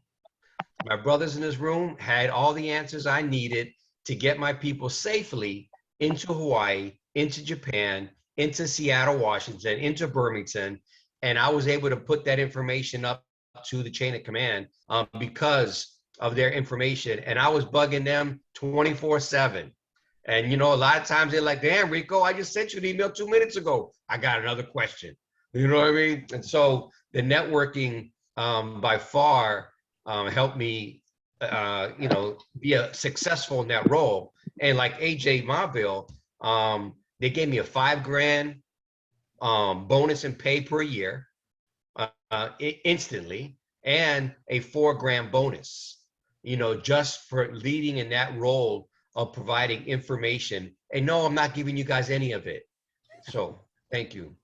My brothers in this room had all the answers I needed to get my people safely into Hawaii, into Japan, into Seattle, Washington, into Birmingham. And I was able to put that information up to the chain of command because of their information. And I was bugging them 24/7. And, you know, a lot of times they're like, damn, Rico, I just sent you an email 2 minutes ago. I got another question. You know what I mean? And so the networking by far helped me, you know, be successful in that role. And like AJ Marville, they gave me a $5,000 bonus in pay per year instantly, and a $4,000 bonus, you know, just for leading in that role of providing information. And no, I'm not giving you guys any of it. So thank you.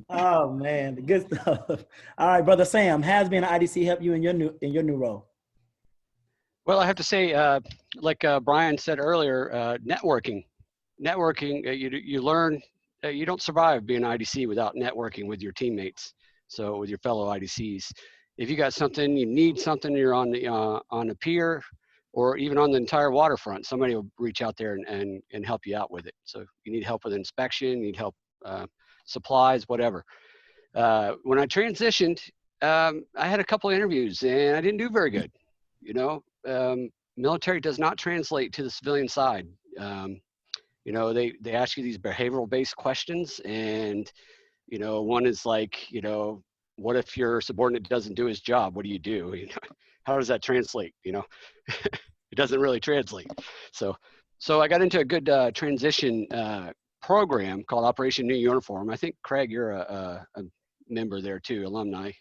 Oh man, good stuff. All right, brother Sam, has being an IDC help you in your new role? Well, I have to say, like Brian said earlier, networking, you learn, you don't survive being an IDC without networking with your teammates. So with your fellow IDCs, if you got something, you need something, you're on the pier or even on the entire waterfront, somebody will reach out there and help you out with it. So you need help with inspection, you need help, supplies, whatever. When I transitioned, I had a couple of interviews and I didn't do very good. You know, military does not translate to the civilian side. You know, they ask you these behavioral based questions, and, you know, one is like, you know, what if your subordinate doesn't do his job? What do you do? You know, how does that translate? You know, it doesn't really translate. So I got into a good transition program called Operation New Uniform. I think, Craig, you're a member there too, alumni.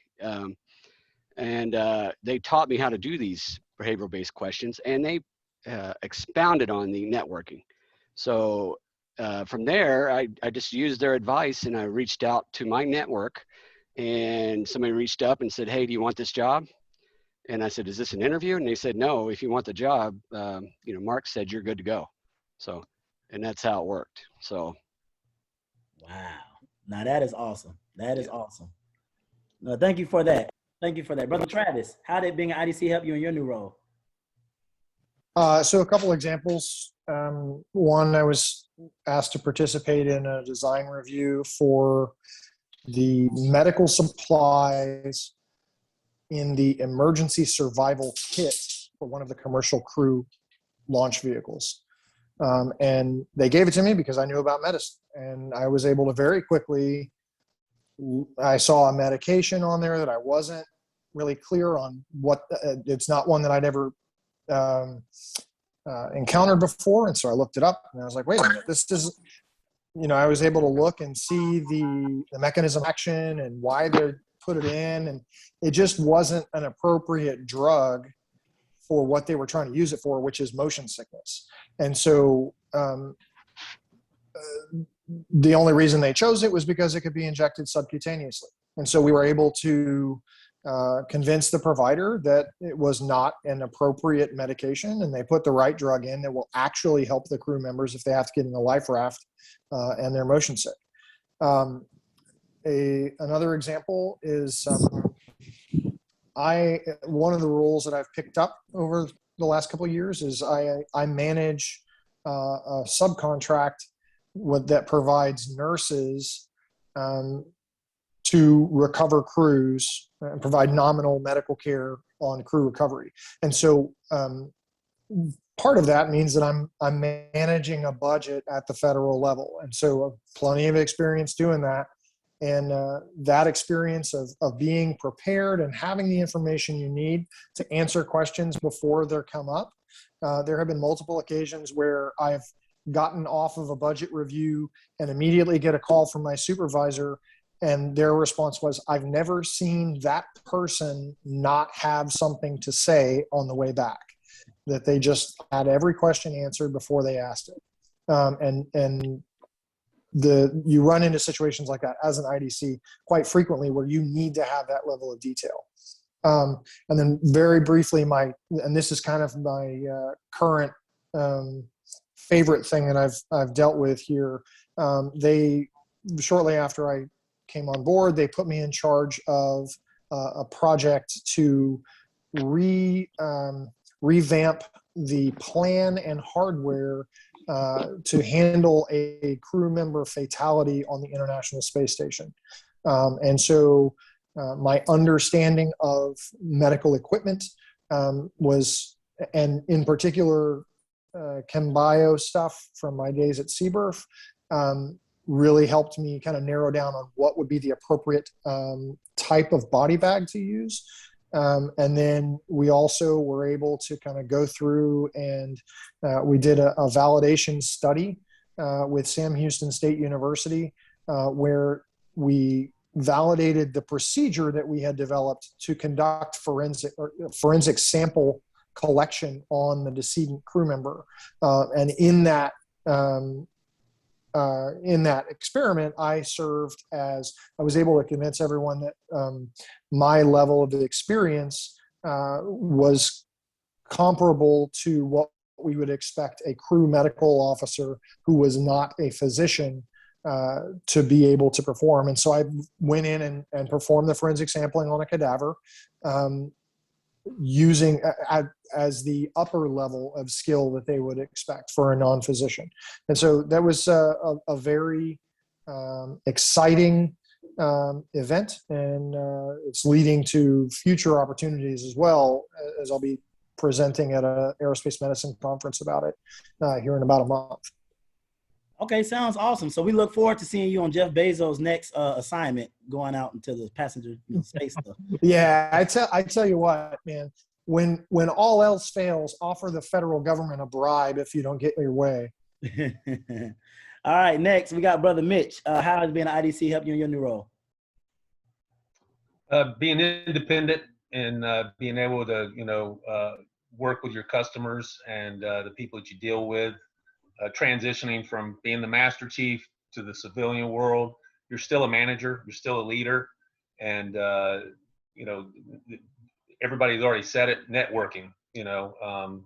And they taught me how to do these behavioral based questions, and they expounded on the networking. So from there, I just used their advice and I reached out to my network, and somebody reached up and said, "Hey, do you want this job?" And I said, "Is this an interview?" And they said, "No, if you want the job, Mark said you're good to go." So, and that's how it worked. So. Wow. Now that is awesome. That is awesome. No, thank you for that. Thank you for that. Brother Travis, how did being an IDC help you in your new role? So a couple examples. One, I was asked to participate in a design review for the medical supplies in the emergency survival kit for one of the commercial crew launch vehicles. And they gave it to me because I knew about medicine. And I was able to very quickly, I saw a medication on there that I wasn't really clear on what, it's not one that I'd ever encountered before. And so I looked it up and I was like, wait a minute, this is, I was able to look and see the mechanism of action and why they put it in. And it just wasn't an appropriate drug for what they were trying to use it for, which is motion sickness. And so the only reason they chose it was because it could be injected subcutaneously. And so we were able to convince the provider that it was not an appropriate medication, and they put the right drug in that will actually help the crew members if they have to get in a life raft and they're motion sick. Another example is one of the roles that I've picked up over the last couple of years is I manage a subcontract that provides nurses to recover crews and provide nominal medical care on crew recovery. And so part of that means that I'm managing a budget at the federal level. And so plenty of experience doing that. And that experience of being prepared and having the information you need to answer questions before they come up. There have been multiple occasions where I've gotten off of a budget review and immediately get a call from my supervisor, and their response was, "I've never seen that person not have something to say on the way back," that they just had every question answered before they asked it. You run into situations like that as an IDC quite frequently where you need to have that level of detail. And then very briefly, and this is kind of my current favorite thing that I've dealt with here. Shortly after I came on board, they put me in charge of a project to revamp the plan and hardware to handle a crew member fatality on the International Space Station. And so my understanding of medical equipment was, and in particular, ChemBio stuff from my days at CBERF, really helped me kind of narrow down on what would be the appropriate type of body bag to use. And then we also were able to kind of go through and we did a validation study with Sam Houston State University where we validated the procedure that we had developed to conduct forensic sample collection on the decedent crew member. And in that experiment, I was able to convince everyone that my level of experience was comparable to what we would expect a crew medical officer who was not a physician to be able to perform. And so I went in and performed the forensic sampling on a cadaver using as the upper level of skill that they would expect for a non-physician. And so that was a very exciting event, and it's leading to future opportunities as well, as I'll be presenting at an aerospace medicine conference about it here in about a month. Okay, sounds awesome. So we look forward to seeing you on Jeff Bezos' next assignment, going out into the passenger space stuff. Yeah, I tell you what, man. When all else fails, offer the federal government a bribe if you don't get your way. All right, next we got Brother Mitch. How has being an IDC helped you in your new role? Being independent and being able to, work with your customers and the people that you deal with, transitioning from being the Master Chief to the civilian world. You're still a manager, you're still a leader, and you know, everybody's already said it, networking. You know,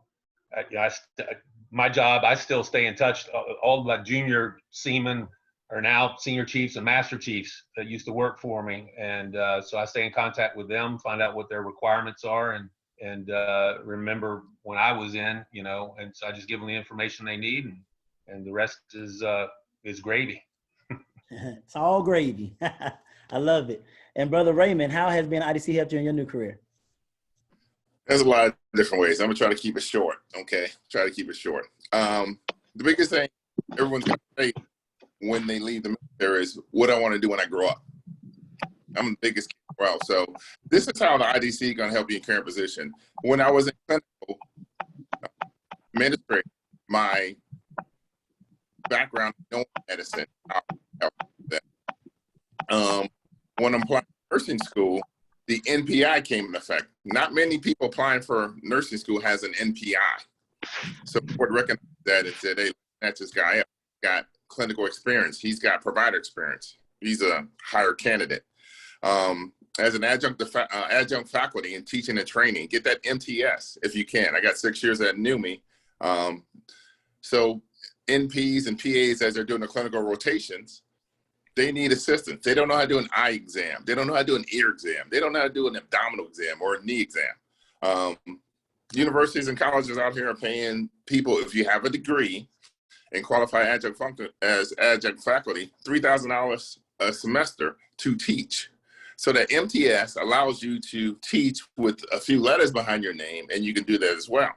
my job, I still stay in touch. All my junior seamen are now senior chiefs and master chiefs that used to work for me, and so I stay in contact with them, find out what their requirements are, and remember when I was in, you know, and so I just give them the information they need, and the rest is gravy. It's all gravy. I love it. And Brother Raymond, how has being IDC helped you in your new career? There's a lot of different ways. I'm gonna try to keep it short. Okay, try to keep it short. The biggest thing everyone's gonna say when they leave the military is, what I want to do when I grow up. I'm the biggest kid. Well, so this is how the IDC is gonna help you in current position. When I was in clinical administration, my background in medicine, I'll help with that. When I'm applying for nursing school, the NPI came in effect. Not many people applying for nursing school has an NPI. So the board recognized that and said, hey, that's this guy up. Got clinical experience. He's got provider experience. He's a higher candidate. As an adjunct faculty in teaching and training, get that MTS if you can. I got 6 years at NUMI. So NPs and PAs, as they're doing the clinical rotations, they need assistance. They don't know how to do an eye exam. They don't know how to do an ear exam. They don't know how to do an abdominal exam or a knee exam. Universities and colleges out here are paying people, if you have a degree and qualify as adjunct faculty, $3,000 a semester to teach. So that MTS allows you to teach with a few letters behind your name, and you can do that as well.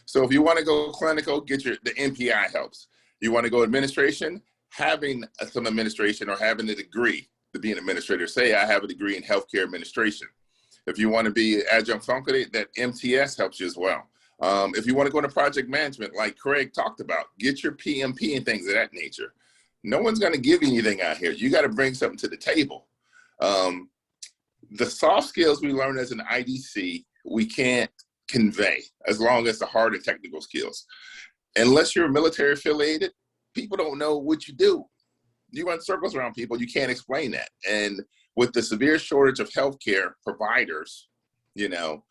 So if you want to go clinical, get the NPI helps. You want to go administration, having some administration or having a degree to be an administrator. Say I have a degree in healthcare administration. If you want to be adjunct faculty, that MTS helps you as well. If you want to go into project management, like Craig talked about, get your PMP and things of that nature. No one's going to give you anything out here. You got to bring something to the table. The soft skills we learn as an IDC, we can't convey as long as the hard and technical skills. Unless you're military affiliated, people don't know what you do. You run circles around people, you can't explain that. And with the severe shortage of healthcare providers, you know,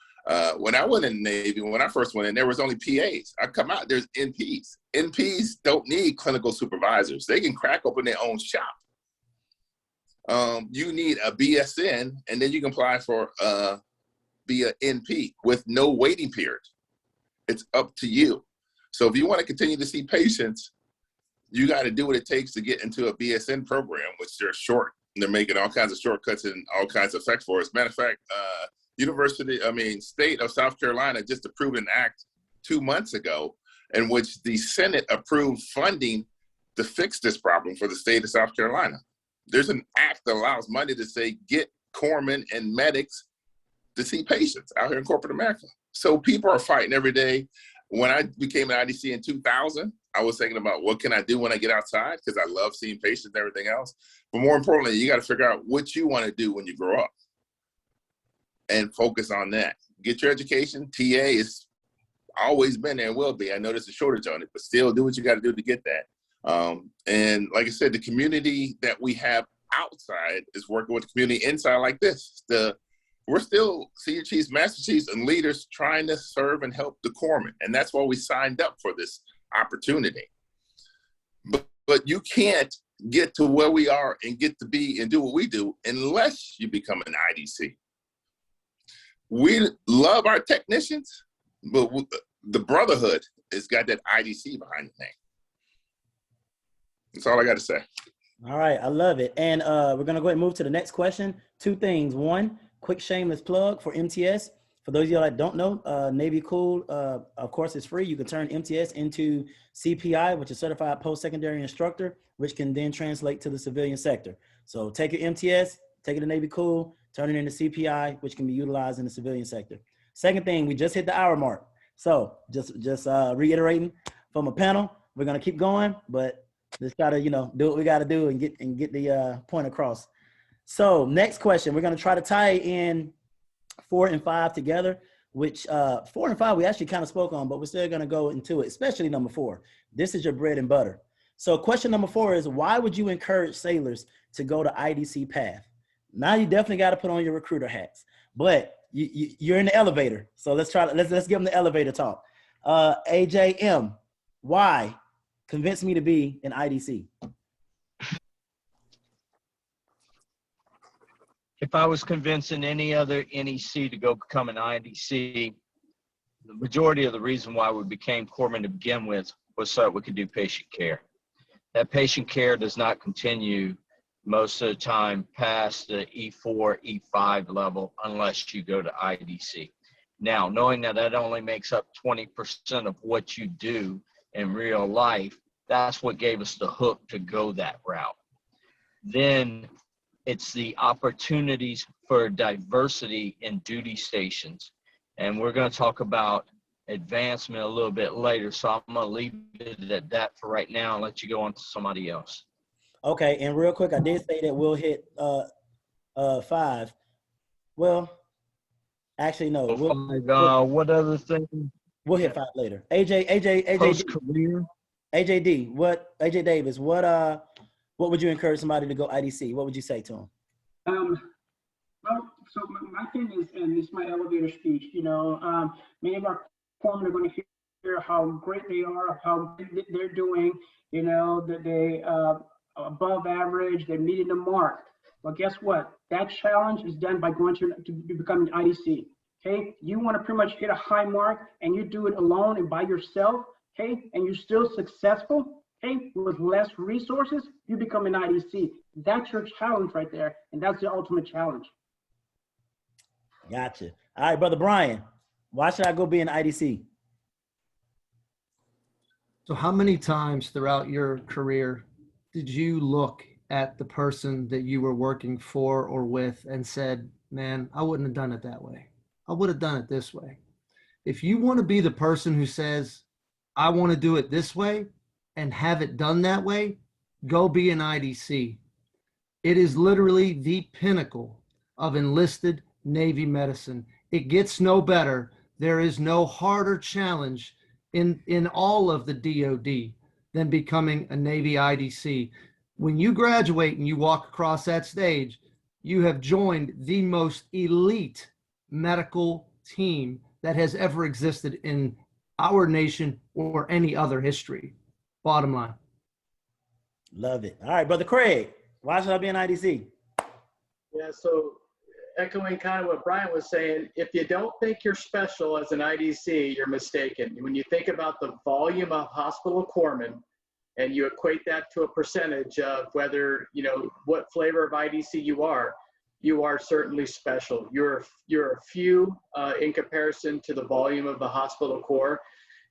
when I went in the Navy, when I first went in, there was only PAs. I come out, there's NPs. NPs don't need clinical supervisors. They can crack open their own shop. You need a BSN, and then you can apply for be an NP with no waiting period. It's up to you. So if you want to continue to see patients, you got to do what it takes to get into a BSN program, which they're short. They're making all kinds of shortcuts and all kinds of effects for us. Matter of fact, State of South Carolina just approved an act 2 months ago in which the Senate approved funding to fix this problem for the state of South Carolina. There's an act that allows money to say, get corpsmen and medics to see patients out here in corporate America. So people are fighting every day. When I became an IDC in 2000, I was thinking about what can I do when I get outside, because I love seeing patients and everything else. But more importantly, you got to figure out what you want to do when you grow up and focus on that. Get your education. TA is always been there and will be. I know there's a shortage on it, but still do what you got to do to get that. And like I said, the community that we have outside is working with the community inside like this. We're still senior chiefs, master chiefs, and leaders trying to serve and help the corpsmen. And that's why we signed up for this opportunity. But you can't get to where we are and get to be and do what we do unless you become an IDC. We love our technicians, but the brotherhood has got that IDC behind the name. That's all I got to say. All right, I love it. And we're going to go ahead and move to the next question. Two things. One, quick shameless plug for MTS. For those of you that don't know, Navy Cool, of course, is free. You can turn MTS into CPI, which is Certified Post-Secondary Instructor, which can then translate to the civilian sector. So take your MTS, take it to Navy Cool, turn it into CPI, which can be utilized in the civilian sector. Second thing, we just hit the hour mark. So just reiterating from a panel, we're going to keep going, but just got to, do what we got to do and get the point across. So next question, we're going to try to tie in 4 and 5 together. which 4 and 5 we actually kind of spoke on, but we're still going to go into it, especially number 4. This is your bread and butter. So question number 4 is, why would you encourage sailors to go to IDC path? Now you definitely got to put on your recruiter hats, but you're in the elevator. So let's give them the elevator talk. AJM, why convince me to be an IDC? If I was convincing any other NEC to go become an IDC, the majority of the reason why we became corpsmen to begin with was so that we could do patient care. That patient care does not continue most of the time past the E4, E5 level unless you go to IDC. Now, knowing that that only makes up 20% of what you do in real life, that's what gave us the hook to go that route. Then it's the opportunities for diversity in duty stations. And we're going to talk about advancement a little bit later. So I'm going to leave it at that for right now and let you go on to somebody else. Okay. And real quick, I did say that we'll hit 5. Well, actually, no. What other thing? We'll hit 5 later. AJ, Post-career. AJ Davis, what would you encourage somebody to go IDC? What would you say to them? Well, so my thing is, and this is my elevator speech, many of our corpsmen are going to hear how great they are, how they're doing, that they above average, they're meeting the mark. Well, guess what? That challenge is done by going to becoming an IDC. Okay, you want to pretty much hit a high mark, and you do it alone and by yourself. Okay, and you're still successful. Okay, with less resources, you become an IDC. That's your challenge right there, and that's the ultimate challenge. Gotcha. All right, Brother Brian, why should I go be an IDC? So how many times throughout your career did you look at the person that you were working for or with and said, man, I wouldn't have done it that way. I would have done it this way. If you want to be the person who says, I want to do it this way and have it done that way, go be an IDC. It is literally the pinnacle of enlisted Navy medicine. It gets no better. There is no harder challenge in all of the DoD than becoming a Navy IDC. When you graduate and you walk across that stage, you have joined the most elite medical team that has ever existed in our nation or any other history. Bottom line. Love it. All right, Brother Craig, why should I be an IDC? Yeah, so echoing kind of what Brian was saying, if you don't think you're special as an IDC, you're mistaken. When you think about the volume of hospital corpsmen and you equate that to a percentage of whether, what flavor of IDC you are certainly special. You're a few in comparison to the volume of the hospital corps.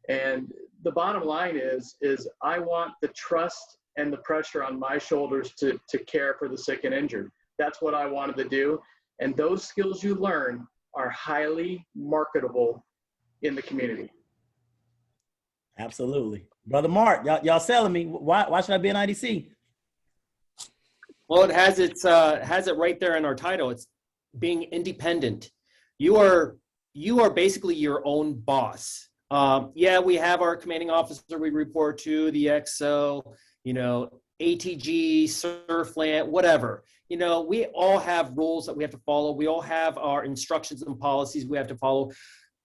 And the bottom line is I want the trust and the pressure on my shoulders to care for the sick and injured. That's what I wanted to do. And those skills you learn are highly marketable in the community. Absolutely. Brother Mark, y'all selling me. Why should I be an IDC? Well, it has it right there in our title. It's being independent. You are basically your own boss. Yeah, we have our commanding officer we report to, the XO, ATG, SURFLANT, whatever. We all have rules that we have to follow. We all have our instructions and policies we have to follow.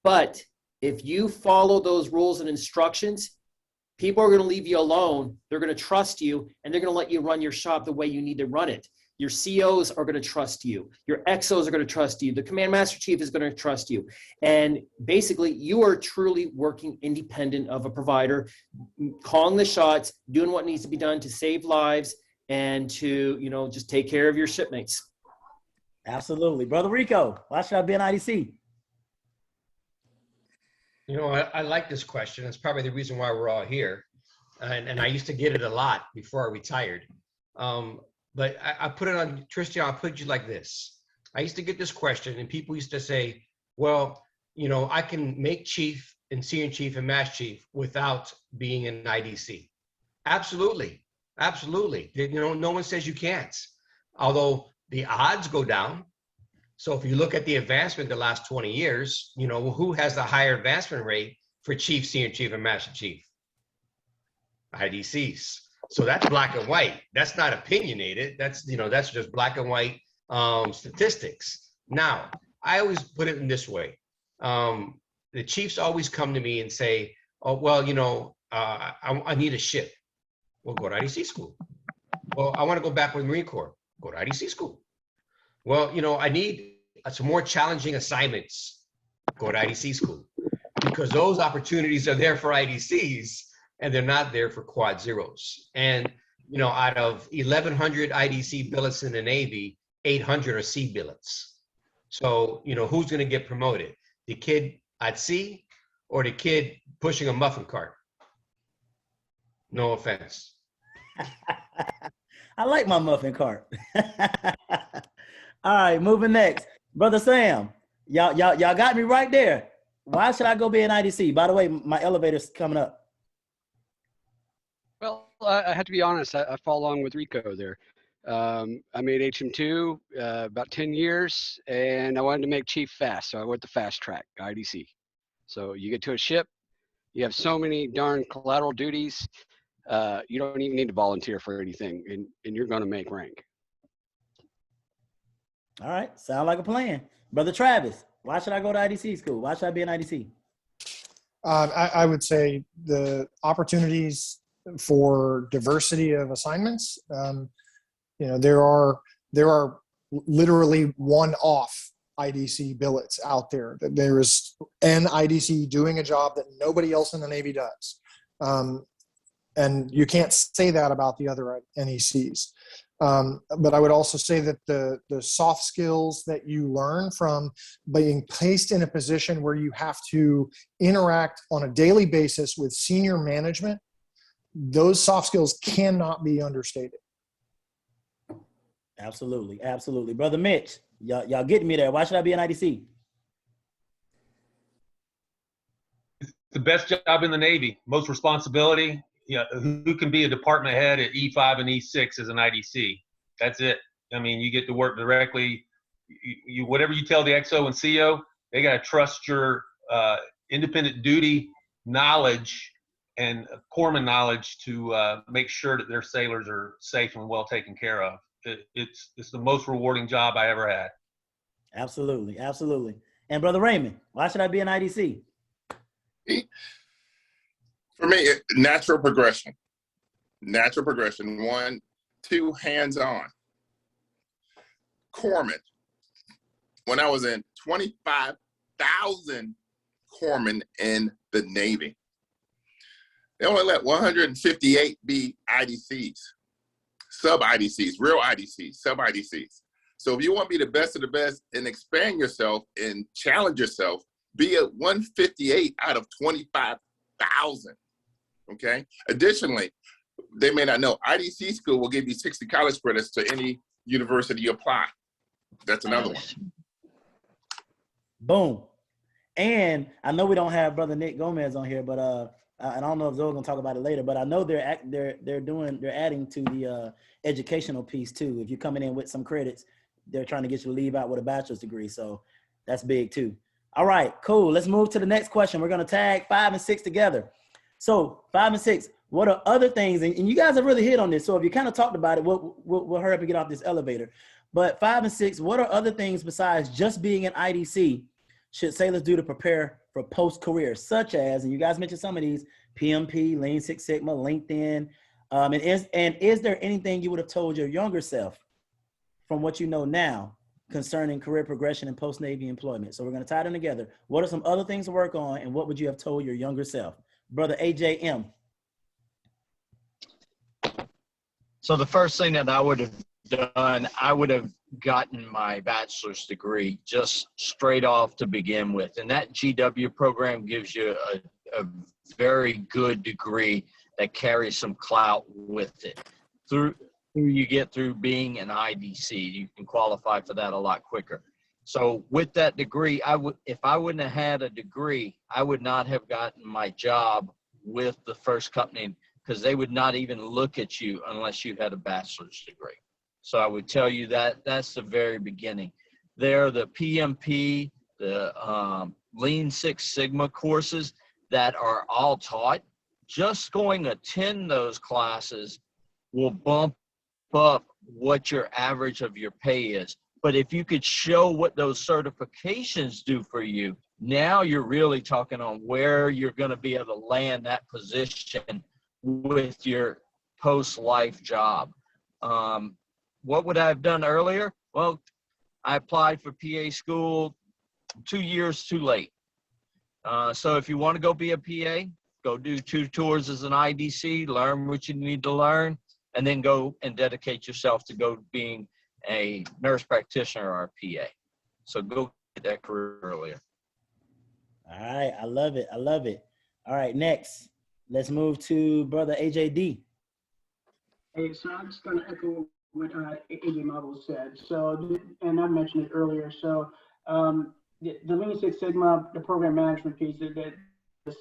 But if you follow those rules and instructions, people are going to leave you alone. They're going to trust you, and they're going to let you run your shop the way you need to run it. Your COs are going to trust you. Your XOs are going to trust you. The command master chief is going to trust you. And basically, you are truly working independent of a provider, calling the shots, doing what needs to be done to save lives and to, just take care of your shipmates. Absolutely. Brother Rico, why should I be an IDC? I like this question. It's probably the reason why we're all here. And I used to get it a lot before I retired. But I put it on, Tristan, I'll put you like this. I used to get this question and people used to say, well, I can make chief and senior chief and master chief without being an IDC. Absolutely. Absolutely. No one says you can't. Although the odds go down. So if you look at the advancement the last 20 years, you know, who has the higher advancement rate for chief, senior chief, and master chief? IDCs. So that's black and white. That's not opinionated. That's, you know, that's just black and white statistics. Now, I always put it in this way. The chiefs always come to me and say, oh, well, you know, I need a ship. Well, go to IDC school. Well, I want to go back with Marine Corps. Go to IDC school. Well, you know, I need some more challenging assignments. Go to IDC school. Because those opportunities are there for IDCs and they're not there for quad zeros. And, you know, out of 1,100 IDC billets in the Navy, 800 are C billets. So, you know, who's going to get promoted? The kid at sea or the kid pushing a muffin cart? No offense. I like my muffin cart. All right, moving next. Brother Sam, y'all got me right there. Why should I go be an IDC? By the way, my elevator's coming up. Well, I have to be honest. I follow along with Rico there. I made HM2 about 10 years, and I wanted to make chief fast, so I went the fast track, IDC. So you get to a ship, you have so many darn collateral duties, you don't even need to volunteer for anything, and you're going to make rank. All right, sound like a plan. Brother Travis, why should I go to IDC school? Why should I be an IDC? I would say the opportunities for diversity of assignments. You know, there are literally one-off IDC billets out there. There is an IDC doing a job that nobody else in the Navy does. And you can't say that about the other NECs. But I would also say that the soft skills that you learn from being placed in a position where you have to interact on a daily basis with senior management, those soft skills cannot be understated. Absolutely, absolutely. Brother Mitch, y'all getting me there. Why should I be an IDC? It's the best job in the Navy, most responsibility. Yeah, who can be a department head at E5 and E6 as an IDC? That's it. I mean, you get to work directly. You whatever you tell the XO and CO, they got to trust your independent duty knowledge and corpsman knowledge to make sure that their sailors are safe and well taken care of. It's the most rewarding job I ever had. Absolutely, absolutely. And Brother Raymond, why should I be an IDC? For me, natural progression. Natural progression. 1, 2, hands-on. Corpsmen. When I was in 25,000 corpsmen in the Navy, they only let 158 be IDCs, sub-IDCs, real IDCs, sub-IDCs. So if you want to be the best of the best and expand yourself and challenge yourself, be at 158 out of 25,000. Okay. Additionally, they may not know, IDC school will give you 60 college credits to any university you apply. That's another one. Boom. And I know we don't have Brother Nick Gomez on here, but I don't know if Zoe's gonna talk about it later. But I know they're adding to the educational piece too. If you're coming in with some credits, they're trying to get you to leave out with a bachelor's degree. So that's big too. All right, cool. Let's move to the next question. We're gonna tag 5 and 6 together. So 5 and 6, what are other things? And you guys have really hit on this. So if you kind of talked about it, we'll hurry up and get off this elevator. But 5 and 6, what are other things besides just being an IDC should sailors do to prepare for post-career, such as, and you guys mentioned some of these, PMP, Lean Six Sigma, LinkedIn. And is there anything you would have told your younger self from what you know now concerning career progression and post-Navy employment? So we're going to tie them together. What are some other things to work on, and what would you have told your younger self? Brother AJM. So the first thing that I would have done, I would have gotten my bachelor's degree just straight off to begin with. And that GW program gives you a very good degree that carries some clout with it. Through you get through being an IDC, you can qualify for that a lot quicker. So with that degree, if I wouldn't have had a degree, I would not have gotten my job with the first company, because they would not even look at you unless you had a bachelor's degree. So I would tell you that that's the very beginning. They're the PMP, the Lean Six Sigma courses that are all taught. Just going to attend those classes will bump up what your average of your pay is. But if you could show what those certifications do for you, now you're really talking on where you're going to be able to land that position with your post-life job. What would I have done earlier? Well, I applied for PA school 2 years too late. So if you want to go be a PA, go do 2 tours as an IDC, learn what you need to learn, and then go and dedicate yourself to go being a nurse practitioner or a PA. So go get that career earlier. All right, I love it. I love it. All right, next, let's move to Brother AJD. Hey, so I'm just going to echo what AJ Marvel said. So, and I mentioned it earlier. So, the Lean Six Sigma, the program management piece, that is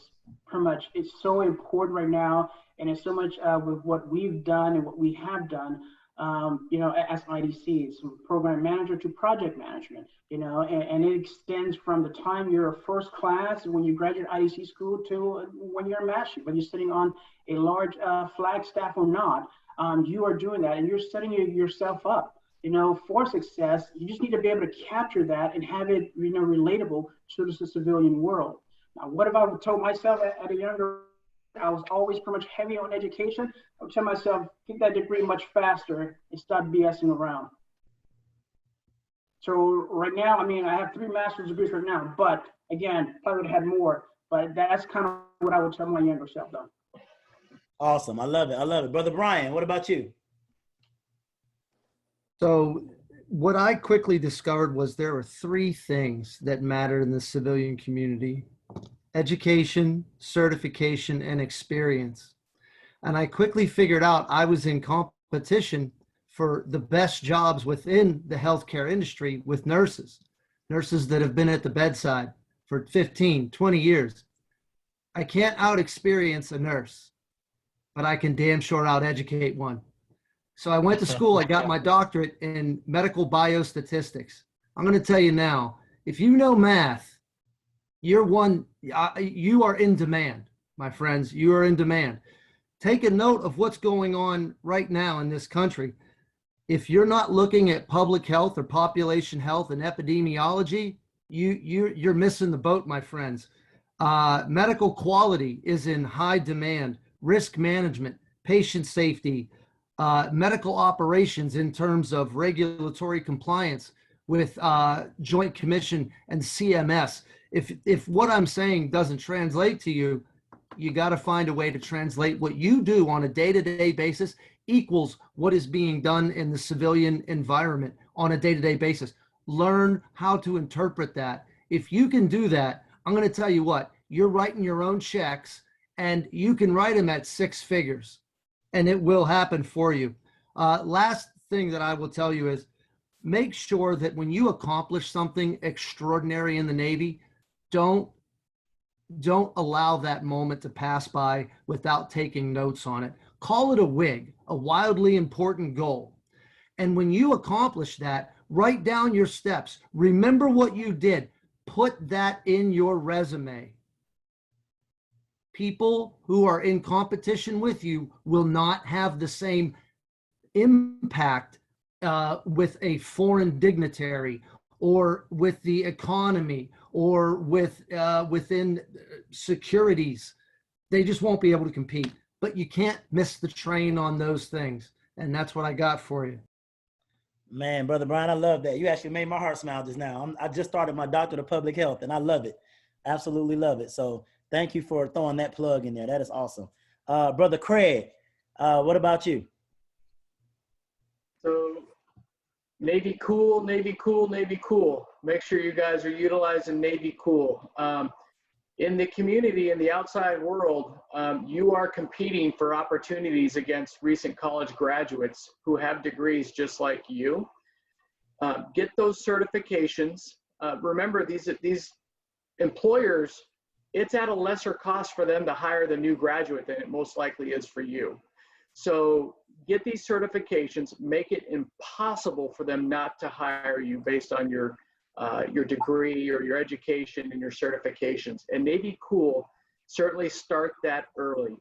pretty much, it's so important right now, and it's so much with what we've done and what we have done. As IDCs, from program manager to project management, and it extends from the time you're a first class when you graduate IDC school to when you're a master, whether you're sitting on a large flag staff or not. You are doing that, and you're setting yourself up, for success. You just need to be able to capture that and have it, relatable to the civilian world. Now, what if I told myself at a younger, I was always pretty much heavy on education? I would tell myself, get that degree much faster and stop BSing around. So right now, I have 3 master's degrees right now, but again, probably would have had more, but that's kind of what I would tell my younger self though. Awesome. I love it. I love it. Brother Brian, what about you? So what I quickly discovered was there were 3 things that mattered in the civilian community: education, certification, and experience. And I quickly figured out I was in competition for the best jobs within the healthcare industry with nurses that have been at the bedside for 15, 20 years. I can't out-experience a nurse, but I can damn sure out-educate one. So I went to school, I got my doctorate in medical biostatistics. I'm going to tell you now, if you know math, you are in demand, my friends. You are in demand. Take a note of what's going on right now in this country. If you're not looking at public health or population health and epidemiology, you're missing the boat, my friends. Medical quality is in high demand. Risk management, patient safety, medical operations in terms of regulatory compliance with Joint Commission and CMS. If what I'm saying doesn't translate to you, you got to find a way to translate what you do on a day-to-day basis equals what is being done in the civilian environment on a day-to-day basis. Learn how to interpret that. If you can do that, I'm going to tell you what, you're writing your own checks, and you can write them at 6 figures, and it will happen for you. Last thing that I will tell you is make sure that when you accomplish something extraordinary in the Navy, don't allow that moment to pass by without taking notes on it. Call it a WIG, a wildly important goal. And when you accomplish that, write down your steps. Remember what you did. Put that in your resume. People who are in competition with you will not have the same impact with a foreign dignitary or with the economy or within securities. They just won't be able to compete. But you can't miss the train on those things. And that's what I got for you. Man, Brother Brian, I love that. You actually made my heart smile just now. I just started my doctorate of public health, and I love it. Absolutely love it. So thank you for throwing that plug in there. That is awesome. Brother Craig, what about you? So Navy cool, Navy cool, Navy cool. Make sure you guys are utilizing Navy cool. In the community, in the outside world, you are competing for opportunities against recent college graduates who have degrees just like you. Get those certifications. Remember, these employers, it's at a lesser cost for them to hire the new graduate than it most likely is for you. So get these certifications, make it impossible for them not to hire you based on your your degree or your education and your certifications. And Navy Cool, certainly start that early.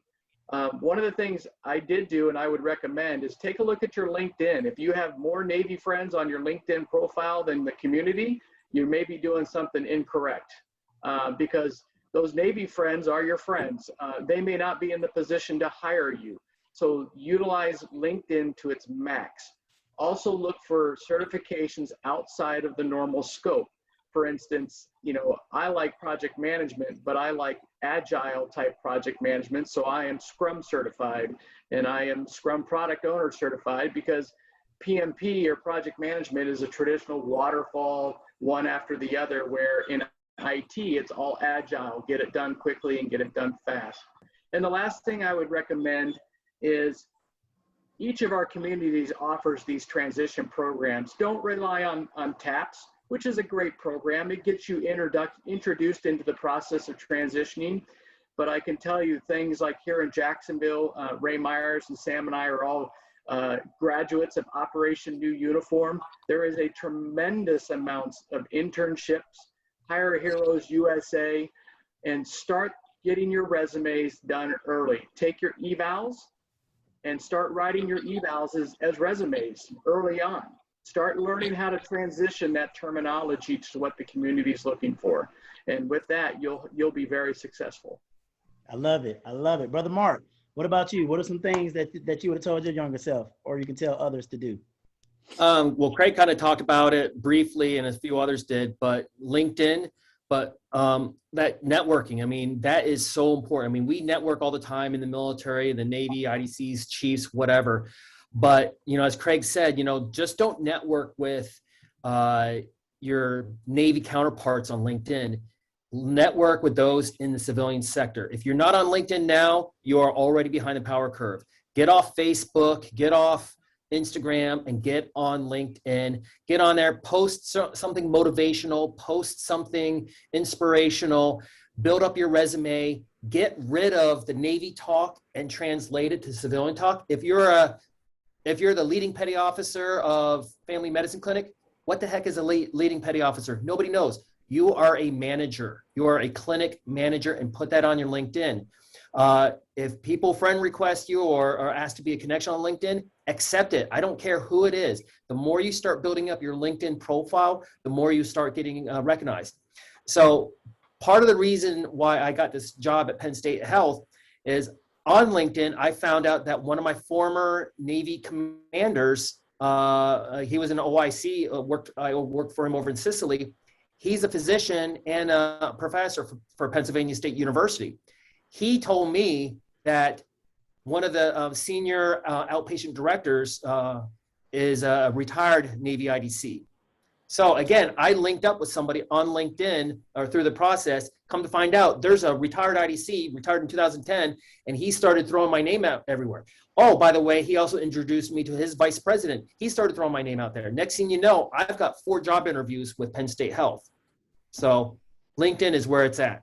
One of the things I did do and I would recommend is take a look at your LinkedIn. If you have more Navy friends on your LinkedIn profile than the community, you may be doing something incorrect, because those Navy friends are your friends. They may not be in the position to hire you. So utilize LinkedIn to its max. Also look for certifications outside of the normal scope. For instance, you know, I like project management, but I like agile type project management. So I am Scrum certified and I am Scrum product owner certified, because PMP or project management is a traditional waterfall, one after the other, where in IT, it's all agile, get it done quickly and get it done fast. And the last thing I would recommend is each of our communities offers these transition programs. Don't rely on TAPS, which is a great program. It gets you introduced into the process of transitioning. But I can tell you things like here in Jacksonville, Ray Myers and Sam and I are all graduates of Operation New Uniform. There is a tremendous amount of internships, Hire Heroes USA, and start getting your resumes done early. Take your evals and start writing your evals as resumes early on. Start learning how to transition that terminology to what the community is looking for. And with that, you'll be very successful. I love it. I love it. Brother Mark, what about you? What are some things that you would have told your younger self, or you can tell others to do? Well, Craig kind of talked about it briefly, and a few others did, but LinkedIn, but that networking, I mean, that is so important. I mean, we network all the time in the military, the Navy, IDCs, chiefs, whatever. But, you know, as Craig said, you know, just don't network with your Navy counterparts on LinkedIn. Network with those in the civilian sector. If you're not on LinkedIn now, you are already behind the power curve. Get off Facebook, get off Instagram, and get on LinkedIn. Get on there, post something motivational, post something inspirational, build up your resume, get rid of the Navy talk and translate it to civilian talk. If you're the leading petty officer of Family Medicine Clinic, what the heck is a leading petty officer? Nobody knows. You are a manager. You are a clinic manager, and put that on your LinkedIn. If people friend request you or are asked to be a connection on LinkedIn, accept it. I don't care who it is. The more you start building up your LinkedIn profile, the more you start getting recognized. So part of the reason why I got this job at Penn State Health is on LinkedIn, I found out that one of my former Navy commanders, he was an OIC, I worked for him over in Sicily. He's a physician and a professor for Pennsylvania State University. He told me that one of the senior outpatient directors is a retired Navy IDC. So again, I linked up with somebody on LinkedIn or through the process. Come to find out, there's a retired IDC, retired in 2010, and he started throwing my name out everywhere. Oh, by the way, he also introduced me to his vice president. He started throwing my name out there. Next thing you know, I've got 4 job interviews with Penn State Health. So LinkedIn is where it's at.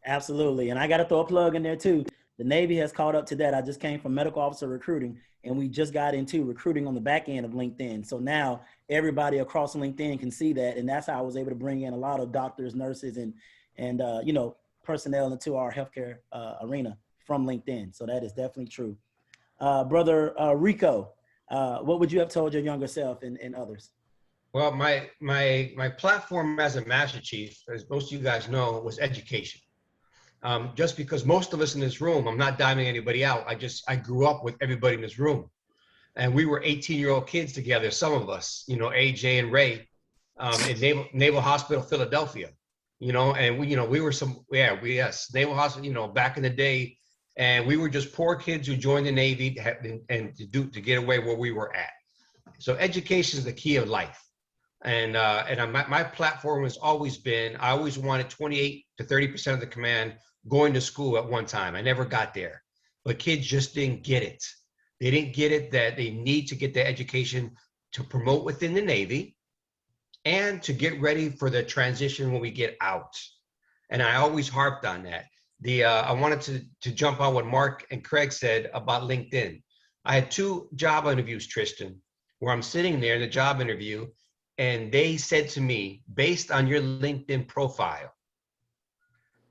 Absolutely. And I got to throw a plug in there too. The Navy has caught up to that. I just came from medical officer recruiting, and we just got into recruiting on the back end of LinkedIn. So now everybody across LinkedIn can see that. And that's how I was able to bring in a lot of doctors, nurses, and you know, personnel into our healthcare arena from LinkedIn. So that is definitely true. Brother Rico, what would you have told your younger self and others? Well, my platform as a Master Chief, as most of you guys know, was education. Just because most of us in this room, I'm not diming anybody out. I grew up with everybody in this room, and we were 18-year-old kids together. Some of us, you know, AJ and Ray, in Naval Hospital, Philadelphia, you know, and we were Naval Hospital, you know, back in the day, and we were just poor kids who joined the Navy and to get away where we were at. So education is the key of life. And my platform has always been, I always wanted 28 to 30% of the command going to school at one time. I never got there, but kids just didn't get it. They didn't get it that they need to get their education to promote within the Navy and to get ready for the transition when we get out. And I always harped on that. I wanted to jump on what Mark and Craig said about LinkedIn. I had 2 job interviews, Tristan, where I'm sitting there in the job interview, and they said to me, based on your LinkedIn profile,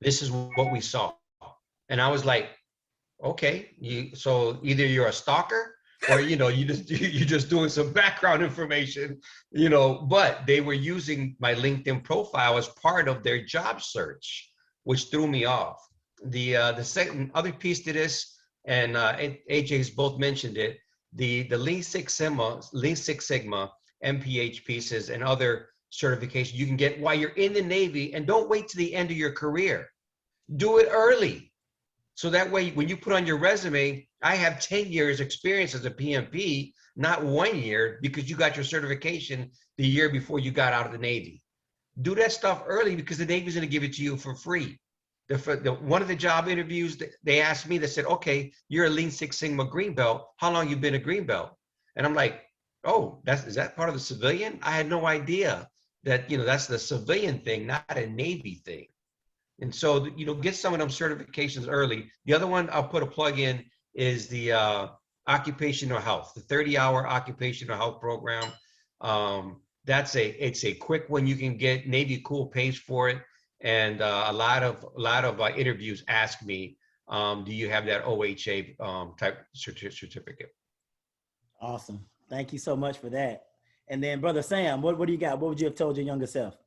this is what we saw. And I was like, okay, so either you're a stalker or, you're just doing some background information, but they were using my LinkedIn profile as part of their job search, which threw me off. The second other piece to this, and AJ's both mentioned it, the Lean Six Sigma, MPH pieces and other certifications you can get while you're in the Navy, and don't wait to the end of your career. Do it early. So that way, when you put on your resume, I have 10 years experience as a PMP, not 1 year, because you got your certification the year before you got out of the Navy. Do that stuff early because the Navy's going to give it to you for free. One of the job interviews, they asked me, they said, okay, you're a Lean Six Sigma green belt. How long you been a green belt? And I'm like, oh, is that part of the civilian? I had no idea that, that's the civilian thing, not a Navy thing. And so, get some of them certifications early. The other one I'll put a plug in is the occupational health, the 30-hour occupational health program. It's a quick one you can get. Navy Cool pays for it. And a lot of interviews ask me, do you have that OHA type certificate? Awesome. Thank you so much for that. And then Brother Sam, what do you got? What would you have told your younger self?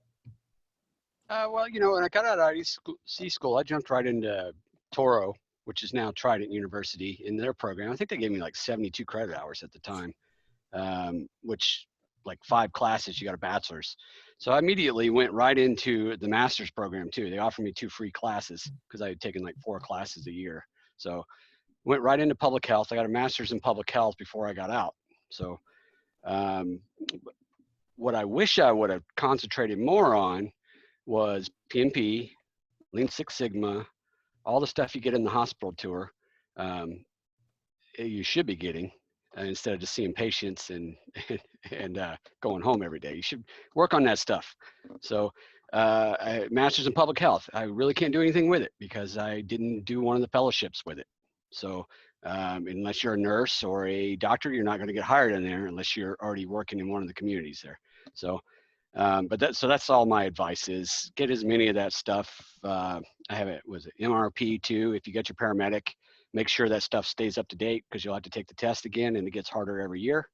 Well, when I got out of IDC school, I jumped right into Toro, which is now Trident University, in their program. I think they gave me like 72 credit hours at the time, which like 5 classes, you got a bachelor's. So I immediately went right into the master's program too. They offered me 2 free classes because I had taken like 4 classes a year. So went right into public health. I got a master's in public health before I got out. So what I wish I would have concentrated more on was PMP, Lean Six Sigma, all the stuff you get in the hospital tour, you should be getting instead of just seeing patients and going home every day. You should work on that stuff. So master's in public health, I really can't do anything with it because I didn't do one of the fellowships with it. So unless you're a nurse or a doctor, you're not going to get hired in there unless you're already working in one of the communities there. So that's all my advice is get as many of that stuff. I have it was MRP too. If you get your paramedic, make sure that stuff stays up to date because you'll have to take the test again and it gets harder every year.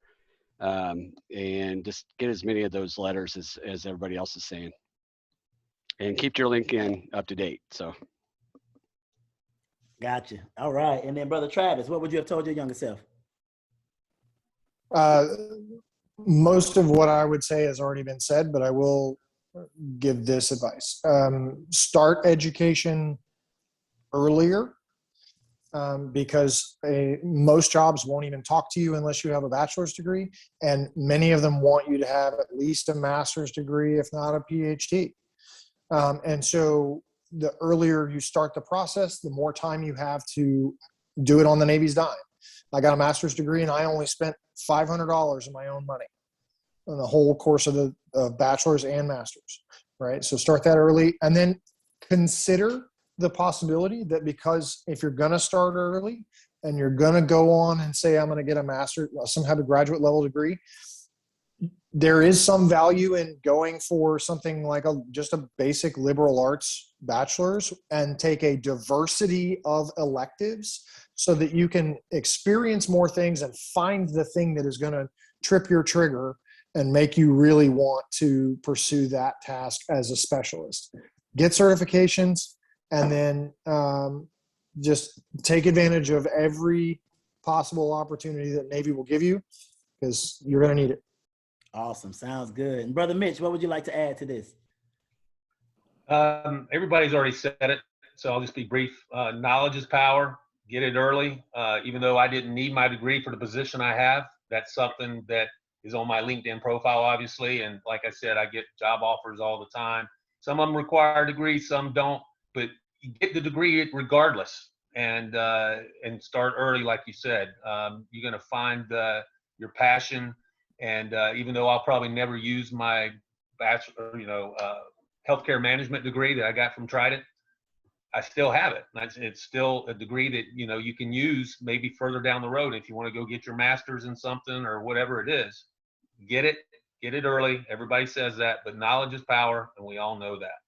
And just get as many of those letters as everybody else is saying. And keep your LinkedIn up to date. So. Gotcha. All right. And then Brother Travis, what would you have told your younger self? Most of what I would say has already been said, but I will give this advice. Start education earlier because most jobs won't even talk to you unless you have a bachelor's degree. And many of them want you to have at least a master's degree, if not a PhD. And so the earlier you start the process, the more time you have to do it on the Navy's dime. I got a master's degree and I only spent $500 of my own money in the whole course of the bachelor's and master's, right? So start that early and then consider the possibility that because if you're going to start early and you're going to go on and say, I'm going to get a master's, some kind of graduate level degree, there is some value in going for something like just a basic liberal arts bachelor's and take a diversity of electives so that you can experience more things and find the thing that is going to trip your trigger and make you really want to pursue that task as a specialist. Get certifications and then just take advantage of every possible opportunity that Navy will give you because you're going to need it. Awesome. Sounds good. And Brother Mitch, what would you like to add to this? Everybody's already said it, so I'll just be brief. Knowledge is power. Get it early. Even though I didn't need my degree for the position I have, that's something that is on my LinkedIn profile, obviously. And like I said, I get job offers all the time. Some of them require a degree, some don't. But you get the degree regardless, and start early, like you said. You're going to find your passion. And even though I'll probably never use my bachelor, healthcare management degree that I got from Trident, I still have it. It's still a degree that, you can use maybe further down the road if you want to go get your master's in something or whatever it is. Get it, Get it early. Everybody says that, but knowledge is power, and we all know that.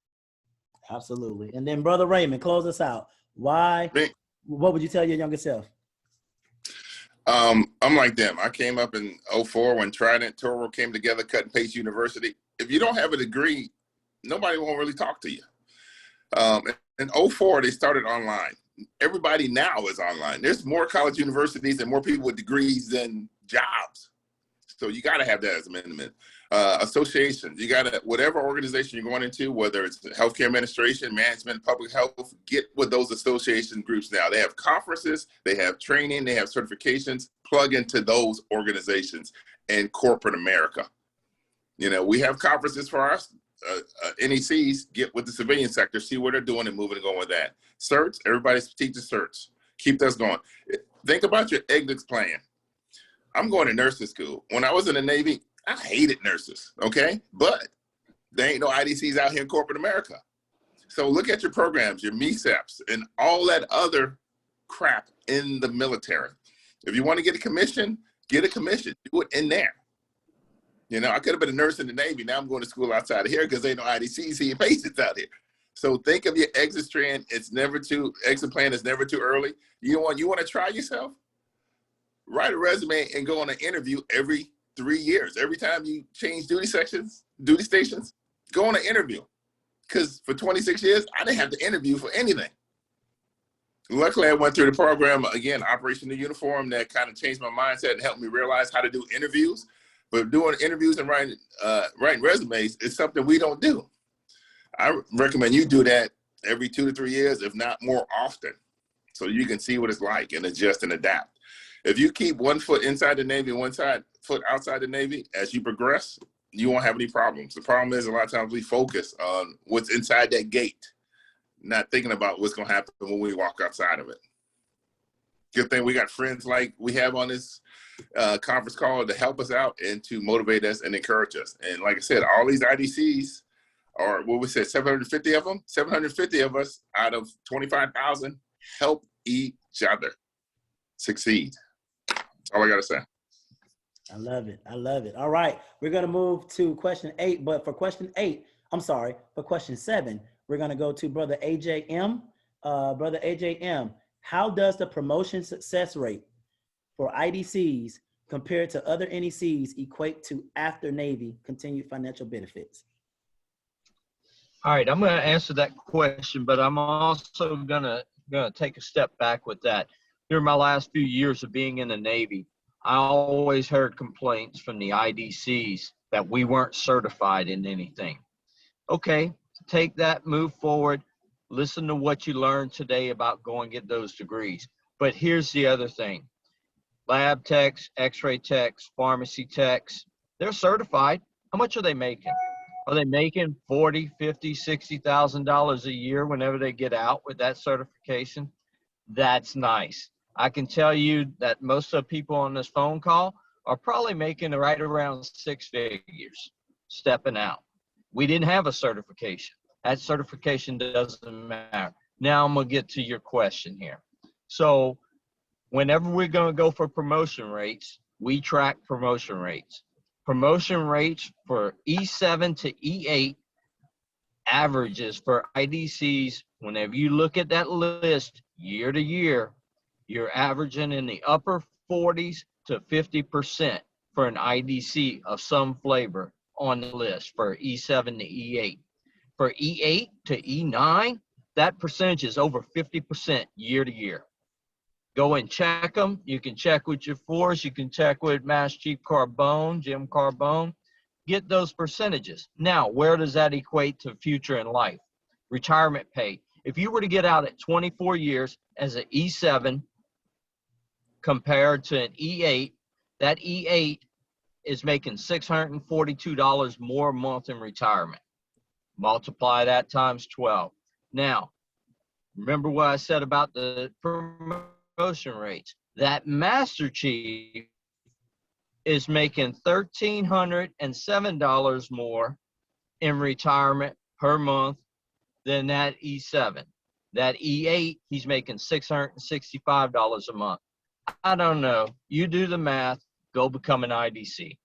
Absolutely. And then Brother Raymond, close us out. Why? Me? What would you tell your younger self? I'm like them. I came up in '04 when Trident, Toro came together, Cut and Paste University. If you don't have a degree, nobody won't really talk to you. In '04, they started online. Everybody now is online. There's more college universities and more people with degrees than jobs. So you got to have that as a minimum. Associations, you got to, whatever organization you're going into, whether it's healthcare administration, management, public health, get with those association groups now. They have conferences, they have training, they have certifications. Plug into those organizations in corporate America. You know, we have conferences for us. NECs, get with the civilian sector, see what they're doing and moving and going with that. Certs, everybody's teaching certs. Keep this going. Think about your exit plan. I'm going to nursing school. When I was in the Navy, I hated nurses, okay? But there ain't no IDCs out here in corporate America. So look at your programs, your MESAPs, and all that other crap in the military. If you want to get a commission, get a commission. Do it in there. You know, I could have been a nurse in the Navy. Now I'm going to school outside of here because there ain't no IDCs here, patients out here. So think of your exit plan. Exit plan is never too early. You want to try yourself? Write a resume and go on an interview every 3 years. Every time you change duty stations, go on an interview. Because for 26 years, I didn't have to interview for anything. Luckily, I went through the program, again, Operation New Uniform, that kind of changed my mindset and helped me realize how to do interviews. But doing interviews and writing resumes is something we don't do. I recommend you do that every 2 to 3 years, if not more often, so you can see what it's like and adjust and adapt. If you keep 1 foot inside the Navy and 1 foot outside the Navy, as you progress, you won't have any problems. The problem is a lot of times we focus on what's inside that gate, not thinking about what's going to happen when we walk outside of it. Good thing we got friends like we have on this conference call to help us out and to motivate us and encourage us. And like I said, all these IDCs are, what we said, 750 of them, 750 of us out of 25,000 help each other succeed. That's all I got to say. I love it. I love it. All right. We're going to move to question 8, but for question 7, we're going to go to Brother AJ M. Brother AJ M, how does the promotion success rate for IDCs compared to other NECs equate to after Navy continued financial benefits? All right, I'm going to answer that question, but I'm also going to take a step back with that. During my last few years of being in the Navy, I always heard complaints from the IDCs that we weren't certified in anything. Okay, take that, move forward, listen to what you learned today about going get those degrees. But here's the other thing. Lab techs, x-ray techs, pharmacy techs, they're certified. How much are they making? Are they making $40,000, $50,000, $60,000 a year whenever they get out with that certification? That's nice. I can tell you that most of the people on this phone call are probably making right around 6 figures stepping out. We didn't have a certification. That certification doesn't matter. Now I'm going to get to your question here. So whenever we're going to go for promotion rates, we track promotion rates. Promotion rates for E7 to E8 averages for IDCs, whenever you look at that list year to year, you're averaging in the upper 40s to 50% for an IDC of some flavor on the list for E7 to E8. For E8 to E9, that percentage is over 50% year to year. Go and check them. You can check with your force. You can check with Master Chief Carbone, Jim Carbone. Get those percentages. Now, where does that equate to future in life? Retirement pay. If you were to get out at 24 years as an E7 compared to an E8, that E8 is making $642 more a month in retirement. Multiply that times 12. Now, remember what I said about the promotion rates. That Master Chief is making $1,307 more in retirement per month than that E7. That E8, he's making $665 a month. I don't know. You do the math. Go become an IDC.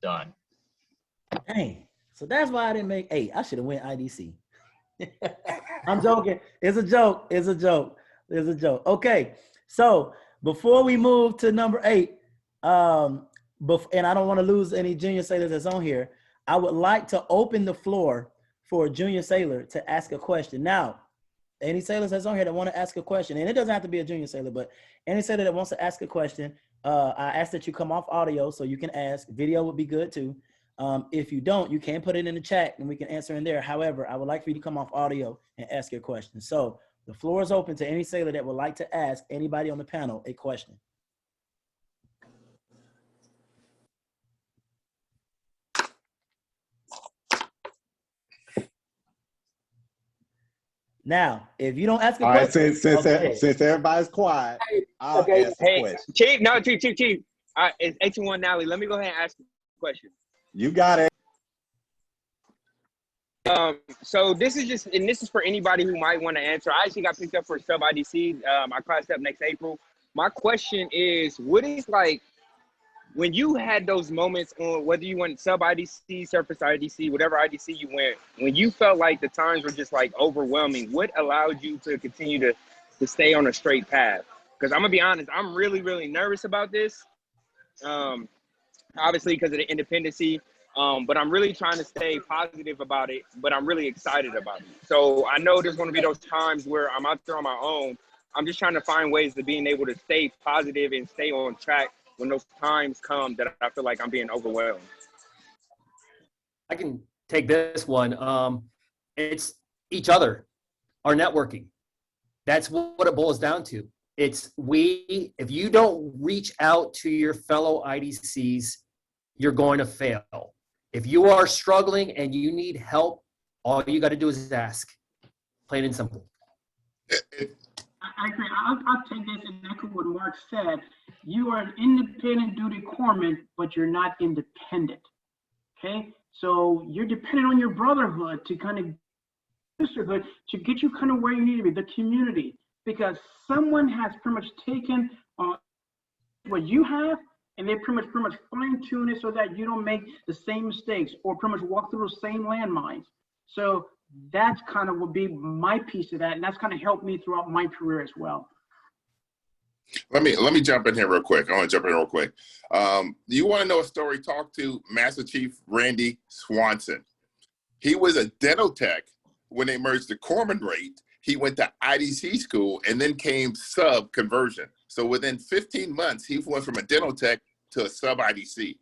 Done. Dang. So that's why I didn't make 8. I should have went IDC. I'm joking. It's a joke. It's a joke. It's a joke. Okay. So before we move to number 8, and I don't want to lose any junior sailors that's on here, I would like to open the floor for a junior sailor to ask a question. Now, any sailors that's on here that want to ask a question, and it doesn't have to be a junior sailor, but any sailor that wants to ask a question, I ask that you come off audio so you can ask. Video would be good too. If you don't, you can put it in the chat and we can answer in there. However, I would like for you to come off audio and ask your question. So the floor is open to any sailor that would like to ask anybody on the panel a question. Now, if you don't ask a question, since everybody's quiet, I'll ask the question. Chief, no, Chief. It's 821 Nally. Let me go ahead and ask the question. You got it. So this is for anybody who might want to answer. I actually got picked up for sub IDC. I classed up next April. My question is, what is like when you had those moments on whether you went sub IDC, surface IDC, whatever IDC you went, when you felt like the times were just like overwhelming, what allowed you to continue to stay on a straight path? Because I'm gonna be honest, I'm really, really nervous about this. Obviously because of the independency. But I'm really trying to stay positive about it, but I'm really excited about it. So I know there's going to be those times where I'm out there on my own. I'm just trying to find ways to being able to stay positive and stay on track when those times come that I feel like I'm being overwhelmed. I can take this one. It's each other, our networking. That's what it boils down to. It's if you don't reach out to your fellow IDCs, you're going to fail. If you are struggling and you need help, all you got to do is ask. Plain and simple. I agree. I'll take this and echo what Mark said. You are an independent duty corpsman, but you're not independent. Okay? So you're dependent on your brotherhood to kind of sisterhood to get you kind of where you need to be, the community, because someone has pretty much taken what you have and they pretty much fine tune it so that you don't make the same mistakes or pretty much walk through those same landmines. So that's kind of would be my piece of that, and that's kind of helped me throughout my career as well. Let me jump in here real quick. I want to jump in real quick. You want to know a story? Talk to Master Chief Randy Swanson. He was a dental tech when they merged the corpsman rate. He went to IDC school and then came sub conversion. So within 15 months, he went from a dental tech to a sub IDC.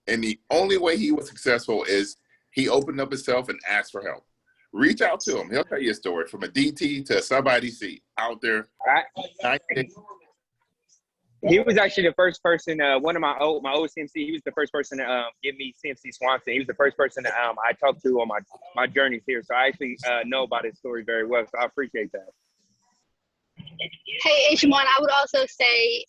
And the only way he was successful is he opened up himself and asked for help. Reach out to him. He'll tell you a story from a DT to a sub IDC out there. He was actually the first person, one of my old CMC, he was the first person to give me CMC Swanson. He was the first person that I talked to on my journeys here. So I actually know about his story very well. So I appreciate that. Hey, H1, I would also say,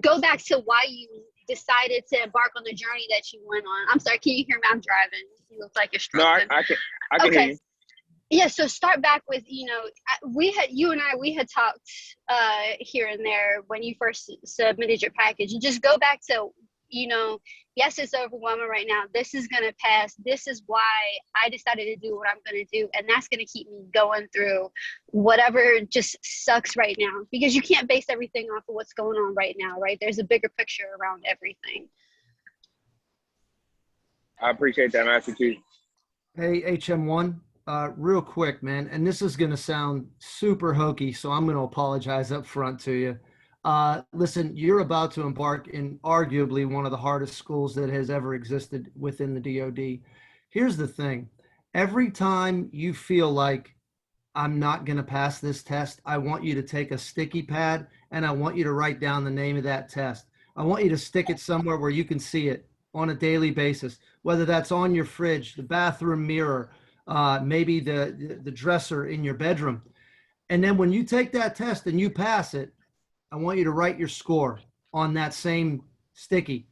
go back to why you decided to embark on the journey that you went on. I'm sorry, can you hear me? I'm driving. You look like you're struggling. No, I can hear you. Yeah, so start back with, you and I had talked here and there when you first submitted your package, and just go back to, yes, it's overwhelming right now. This is going to pass. This is why I decided to do what I'm going to do. And that's going to keep me going through whatever just sucks right now, because you can't base everything off of what's going on right now, right? There's a bigger picture around everything. I appreciate that, Master Chief. Hey, HM1. Real quick, man, and this is going to sound super hokey, so I'm going to apologize up front to you. Listen, you're about to embark in arguably one of the hardest schools that has ever existed within the DoD. Here's the thing. Every time you feel like I'm not going to pass this test, I want you to take a sticky pad and I want you to write down the name of that test. I want you to stick it somewhere where you can see it on a daily basis, whether that's on your fridge, the bathroom mirror, maybe the dresser in your bedroom. And then when you take that test and you pass it, I want you to write your score on that same sticky.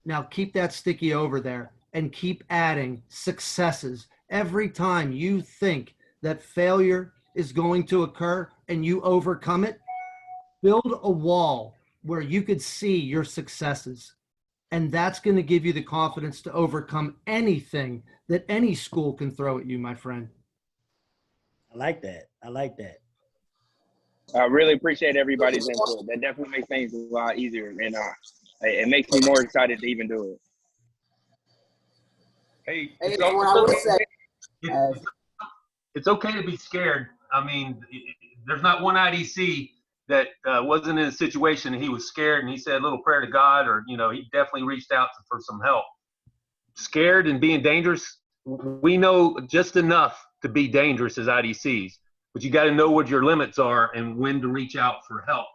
Now keep that sticky over there and keep adding successes. Every time you think that failure is going to occur and you overcome it, build a wall where you could see your successes. And that's going to give you the confidence to overcome anything that any school can throw at you, my friend. I like that. I like that. I really appreciate everybody's input. That definitely makes things a lot easier, and it makes me more excited to even do it. Hey, Hey, it's, I will say, it's okay to be scared. I mean, there's not one IDC that wasn't in a situation and he was scared and he said a little prayer to God, or, you know, he definitely reached out for some help. Scared and being dangerous, we know just enough to be dangerous as IDCs, but you got to know what your limits are and when to reach out for help.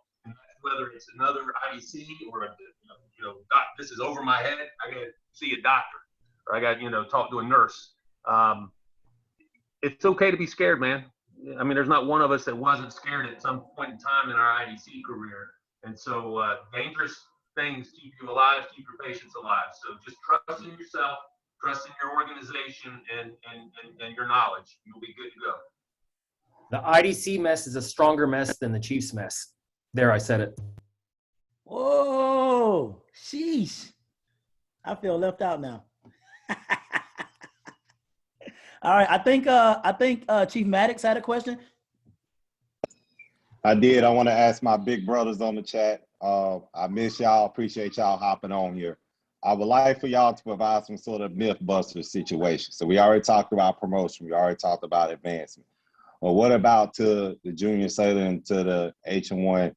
Whether it's another IDC or, you know, this is over my head, I got to see a doctor, or I got, you know, talk to a nurse. It's okay to be scared, man. I mean, there's not one of us that wasn't scared at some point in time in our IDC career. And so dangerous things keep you alive, keep your patients alive. So just trust in yourself, trust in your organization and your knowledge. You'll be good to go. The IDC mess is a stronger mess than the Chiefs mess. There, I said it. Whoa, sheesh. I feel left out now. All right, I think Chief Maddox had a question. I did. I want to ask my big brothers on the chat. I miss y'all. Appreciate y'all hopping on here. I would like for y'all to provide some sort of myth buster situation. So we already talked about promotion. We already talked about advancement. Well, what about to the junior sailor and to the H1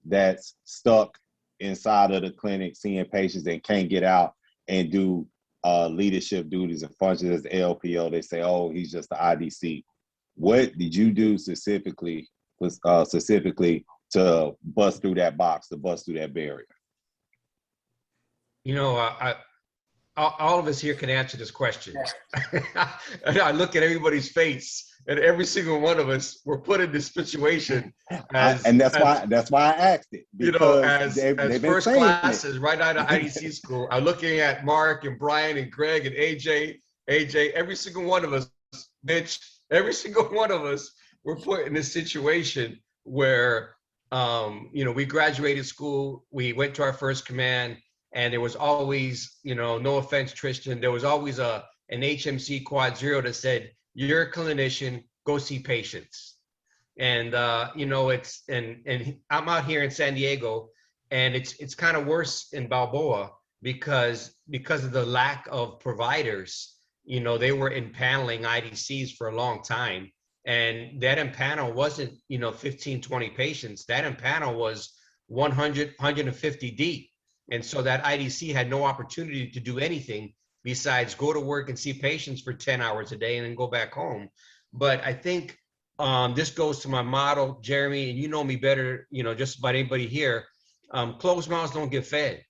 that's stuck inside of the clinic seeing patients and can't get out and do leadership duties and functions as the LPO? They say, oh, he's just the IDC. What did you do specifically to bust through that box, to bust through that barrier? You know, all of us here can answer this question. And I look at everybody's face, and every single one of us were put in this situation. And that's why I asked it. You know, as first classes right out of IDC school, I'm looking at Mark and Brian and Greg and AJ, every single one of us, Mitch, every single one of us were put in this situation where, you know, we graduated school, we went to our first command, and there was always, you know, no offense, Tristan, there was always an HMC Quad Zero that said, you're a clinician, go see patients. And, you know, and I'm out here in San Diego, and it's kind of worse in Balboa because of the lack of providers. You know, they were impaneling IDCs for a long time. And that impanel wasn't, you know, 15, 20 patients. That impanel was 100, 150 deep. And so that IDC had no opportunity to do anything besides go to work and see patients for 10 hours a day and then go back home. But I think this goes to my motto, Jeremy, and you know me better, you know, just about anybody here. Closed mouths don't get fed.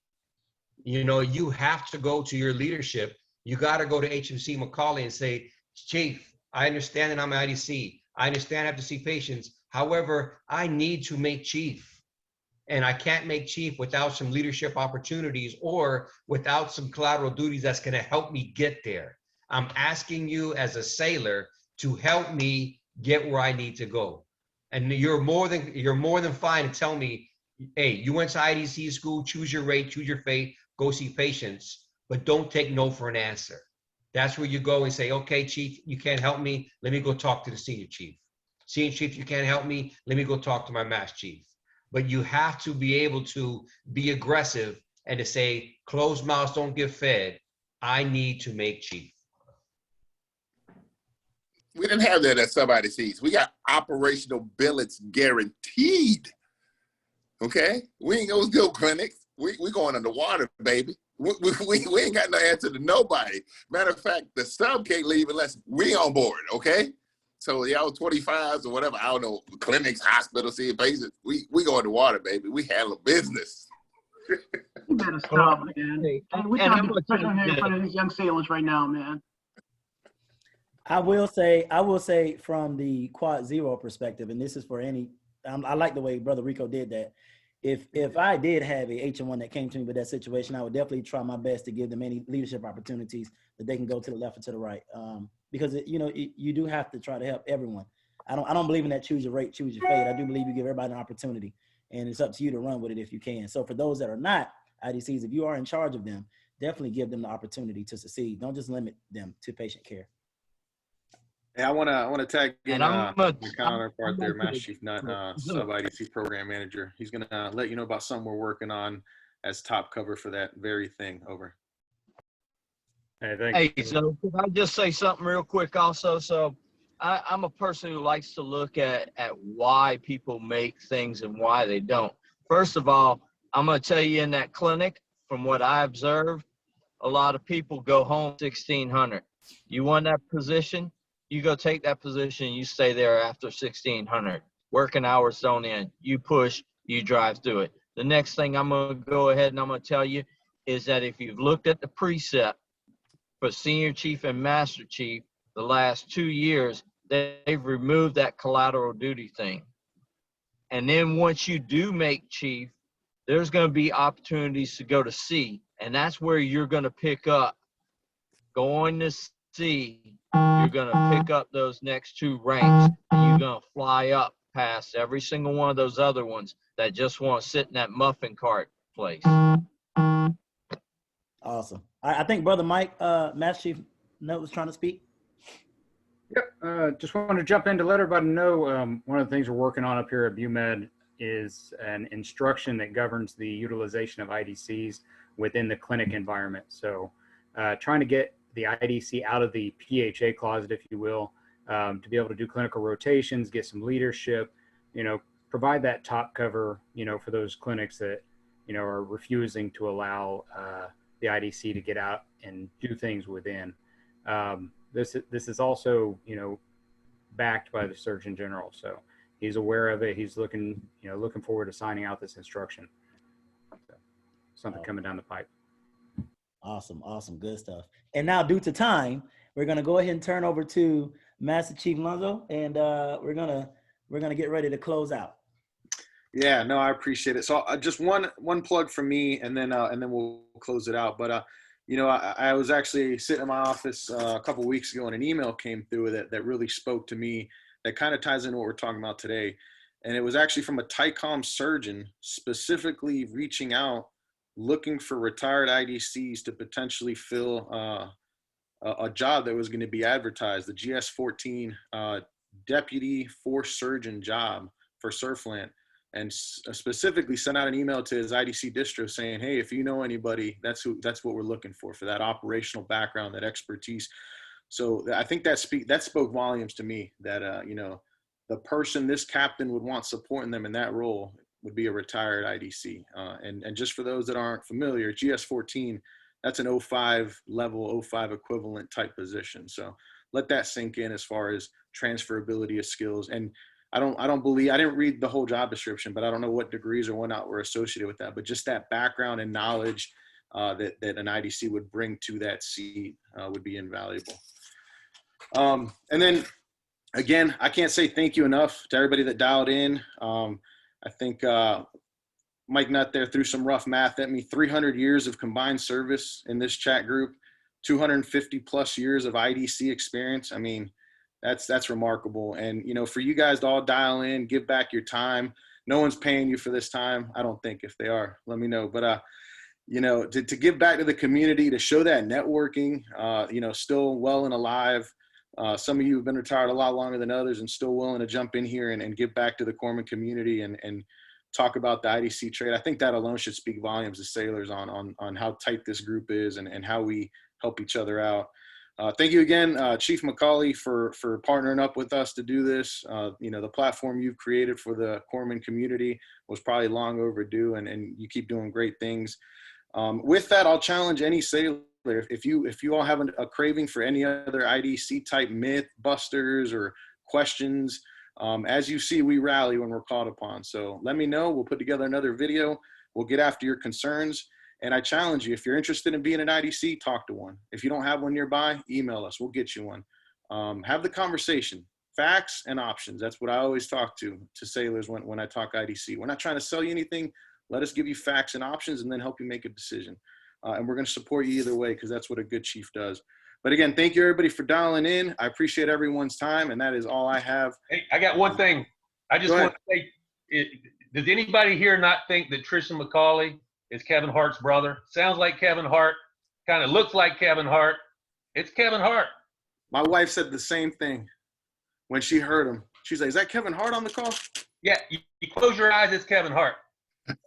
You know, you have to go to your leadership. You got to go to HMC McCauley and say, Chief, I understand that I'm an IDC. I understand I have to see patients. However, I need to make chief. And I can't make chief without some leadership opportunities or without some collateral duties that's going to help me get there. I'm asking you as a sailor to help me get where I need to go. And you're more than fine to tell me, hey, you went to IDC school, choose your rate, choose your fate, go see patients, but don't take no for an answer. That's where you go and say, okay, chief, you can't help me. Let me go talk to the senior chief. Senior chief, you can't help me. Let me go talk to my mass chief. But you have to be able to be aggressive and to say, closed mouths don't get fed. I need to make chief. We didn't have that at sub-IDCs. We got operational billets guaranteed. Okay? We ain't gonna do clinics. We going underwater, baby. We ain't got no answer to nobody. Matter of fact, the sub can't leave unless we on board, okay? So y'all 25s or whatever, I don't know, clinics, hospitals, seeing patients, we go in the water, baby. We handle business. You better stop, man. And we're trying to be professional here in front of these young sailors right now, man. I will say from the Quad Zero perspective, and this is for any, I like the way Brother Rico did that. If I did have a H1 that came to me with that situation, I would definitely try my best to give them any leadership opportunities that they can go to the left or to the right. Because you do have to try to help everyone. I don't believe in that choose your rate, choose your fate. I do believe you give everybody an opportunity, and it's up to you to run with it if you can. So for those that are not, IDCs, if you are in charge of them, definitely give them the opportunity to succeed. Don't just limit them to patient care. Hey, I wanna tag in And my counterpart there, Master Chief Nutt, sub IDC program manager. He's gonna let you know about something we're working on as top cover for that very thing. Over. Hey, thanks. Hey, so could I just say something real quick also? So I'm a person who likes to look at why people make things and why they don't. First of all, I'm going to tell you in that clinic, from what I observed, a lot of people go home 1600. You want that position, you go take that position, you stay there after 1600. Working hours don't end. You push, you drive through it. The next thing I'm going to go ahead and I'm going to tell you is that if you've looked at the precept for Senior Chief and Master Chief the last 2 years, they've removed that collateral duty thing. And then once you do make chief, there's going to be opportunities to go to C, and that's where you're going to pick up. Going to C, you're going to pick up those next 2 ranks, and you're going to fly up past every single one of those other ones that just want to sit in that muffin cart place. Awesome. I think Brother Mike, Master Chief Nutt was trying to speak. Yep, just wanted to jump in to let everybody know one of the things we're working on up here at BUMED is an instruction that governs the utilization of IDCs within the clinic environment. So trying to get the IDC out of the PHA closet, if you will, to be able to do clinical rotations, get some leadership, provide that top cover, for those clinics that, are refusing to allow the IDC to get out and do things within. This is also, backed by the Surgeon General. So he's aware of it. He's looking forward to signing out this instruction. So, something coming down the pipe. Awesome. Good stuff. And now, due to time, we're going to go ahead and turn over to Master Chief Lonzo, and we're gonna get ready to close out. Yeah, no, I appreciate it. So just one plug from me, and then we'll close it out. But I was actually sitting in my office a couple weeks ago, and an email came through that really spoke to me. That kind of ties into what we're talking about today, and it was actually from a TICOM surgeon specifically reaching out, looking for retired IDCs to potentially fill a job that was going to be advertised, the GS-14 deputy force surgeon job for Surfland. And specifically sent out an email to his IDC distro saying, hey, if you know anybody, that's what we're looking for that operational background, that expertise. So I think that spoke volumes to me that, the person this captain would want supporting them in that role would be a retired IDC. And just for those that aren't familiar, GS-14, that's an 05 level, 05 equivalent type position. So let that sink in as far as transferability of skills. And I didn't read the whole job description, but I don't know what degrees or whatnot were associated with that, but just that background and knowledge that an IDC would bring to that seat would be invaluable. And then again, I can't say thank you enough to everybody that dialed in. I think Mike Nutt there threw some rough math at me. 300 years of combined service in this chat group, 250 plus years of IDC experience. I mean, that's remarkable. And, for you guys to all dial in, give back your time. No one's paying you for this time. I don't think. If they are, let me know. But, to give back to the community, to show that networking, still well and alive. Some of you have been retired a lot longer than others and still willing to jump in here and give back to the corpsman community and talk about the IDC trade. I think that alone should speak volumes to sailors on how tight this group is and how we help each other out. Thank you again, Chief McCauley, for partnering up with us to do this. The platform you've created for the corpsman community was probably long overdue, and you keep doing great things. With that, I'll challenge any sailor. If you all have a craving for any other IDC type myth busters or questions, as you see, we rally when we're called upon. So let me know. We'll put together another video. We'll get after your concerns. And I challenge you, if you're interested in being an IDC, talk to one. If you don't have one nearby, email us. We'll get you one. Have the conversation. Facts and options. That's what I always talk to sailors when I talk IDC. We're not trying to sell you anything. Let us give you facts and options and then help you make a decision. And we're going to support you either way because that's what a good chief does. But again, thank you everybody for dialing in. I appreciate everyone's time, and that is all I have. Hey, I got one thing. I just want to say, does anybody here not think that Tristan McCauley is Kevin Hart's brother. Sounds like Kevin Hart, kind of looks like Kevin Hart. It's Kevin Hart. My wife said the same thing when she heard him. She's like, "Is that Kevin Hart on the call?" Yeah, you close your eyes, it's Kevin Hart. I And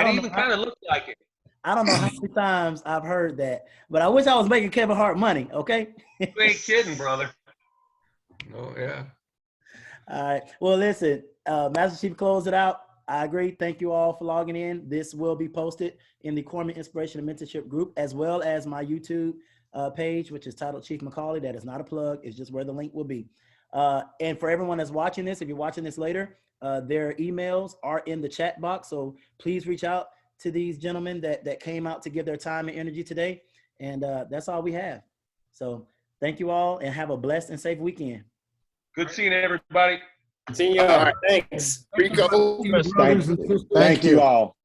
don't he know even kind of looks like it. I don't know how many times I've heard that, but I wish I was making Kevin Hart money. Okay. You ain't kidding, brother. Oh, yeah. All right. Well, listen, Master Chief, close it out. I agree. Thank you all for logging in. This will be posted in the Corpsman Inspiration and Mentorship group, as well as my YouTube page, which is titled Chief Macaulay. That is not a plug. It's just where the link will be. And for everyone that's watching this, if you're watching this later, their emails are in the chat box. So please reach out to these gentlemen that came out to give their time and energy today. And that's all we have. So thank you all and have a blessed and safe weekend. Good seeing everybody. See you. All right. Thanks. Rico. Thank you all.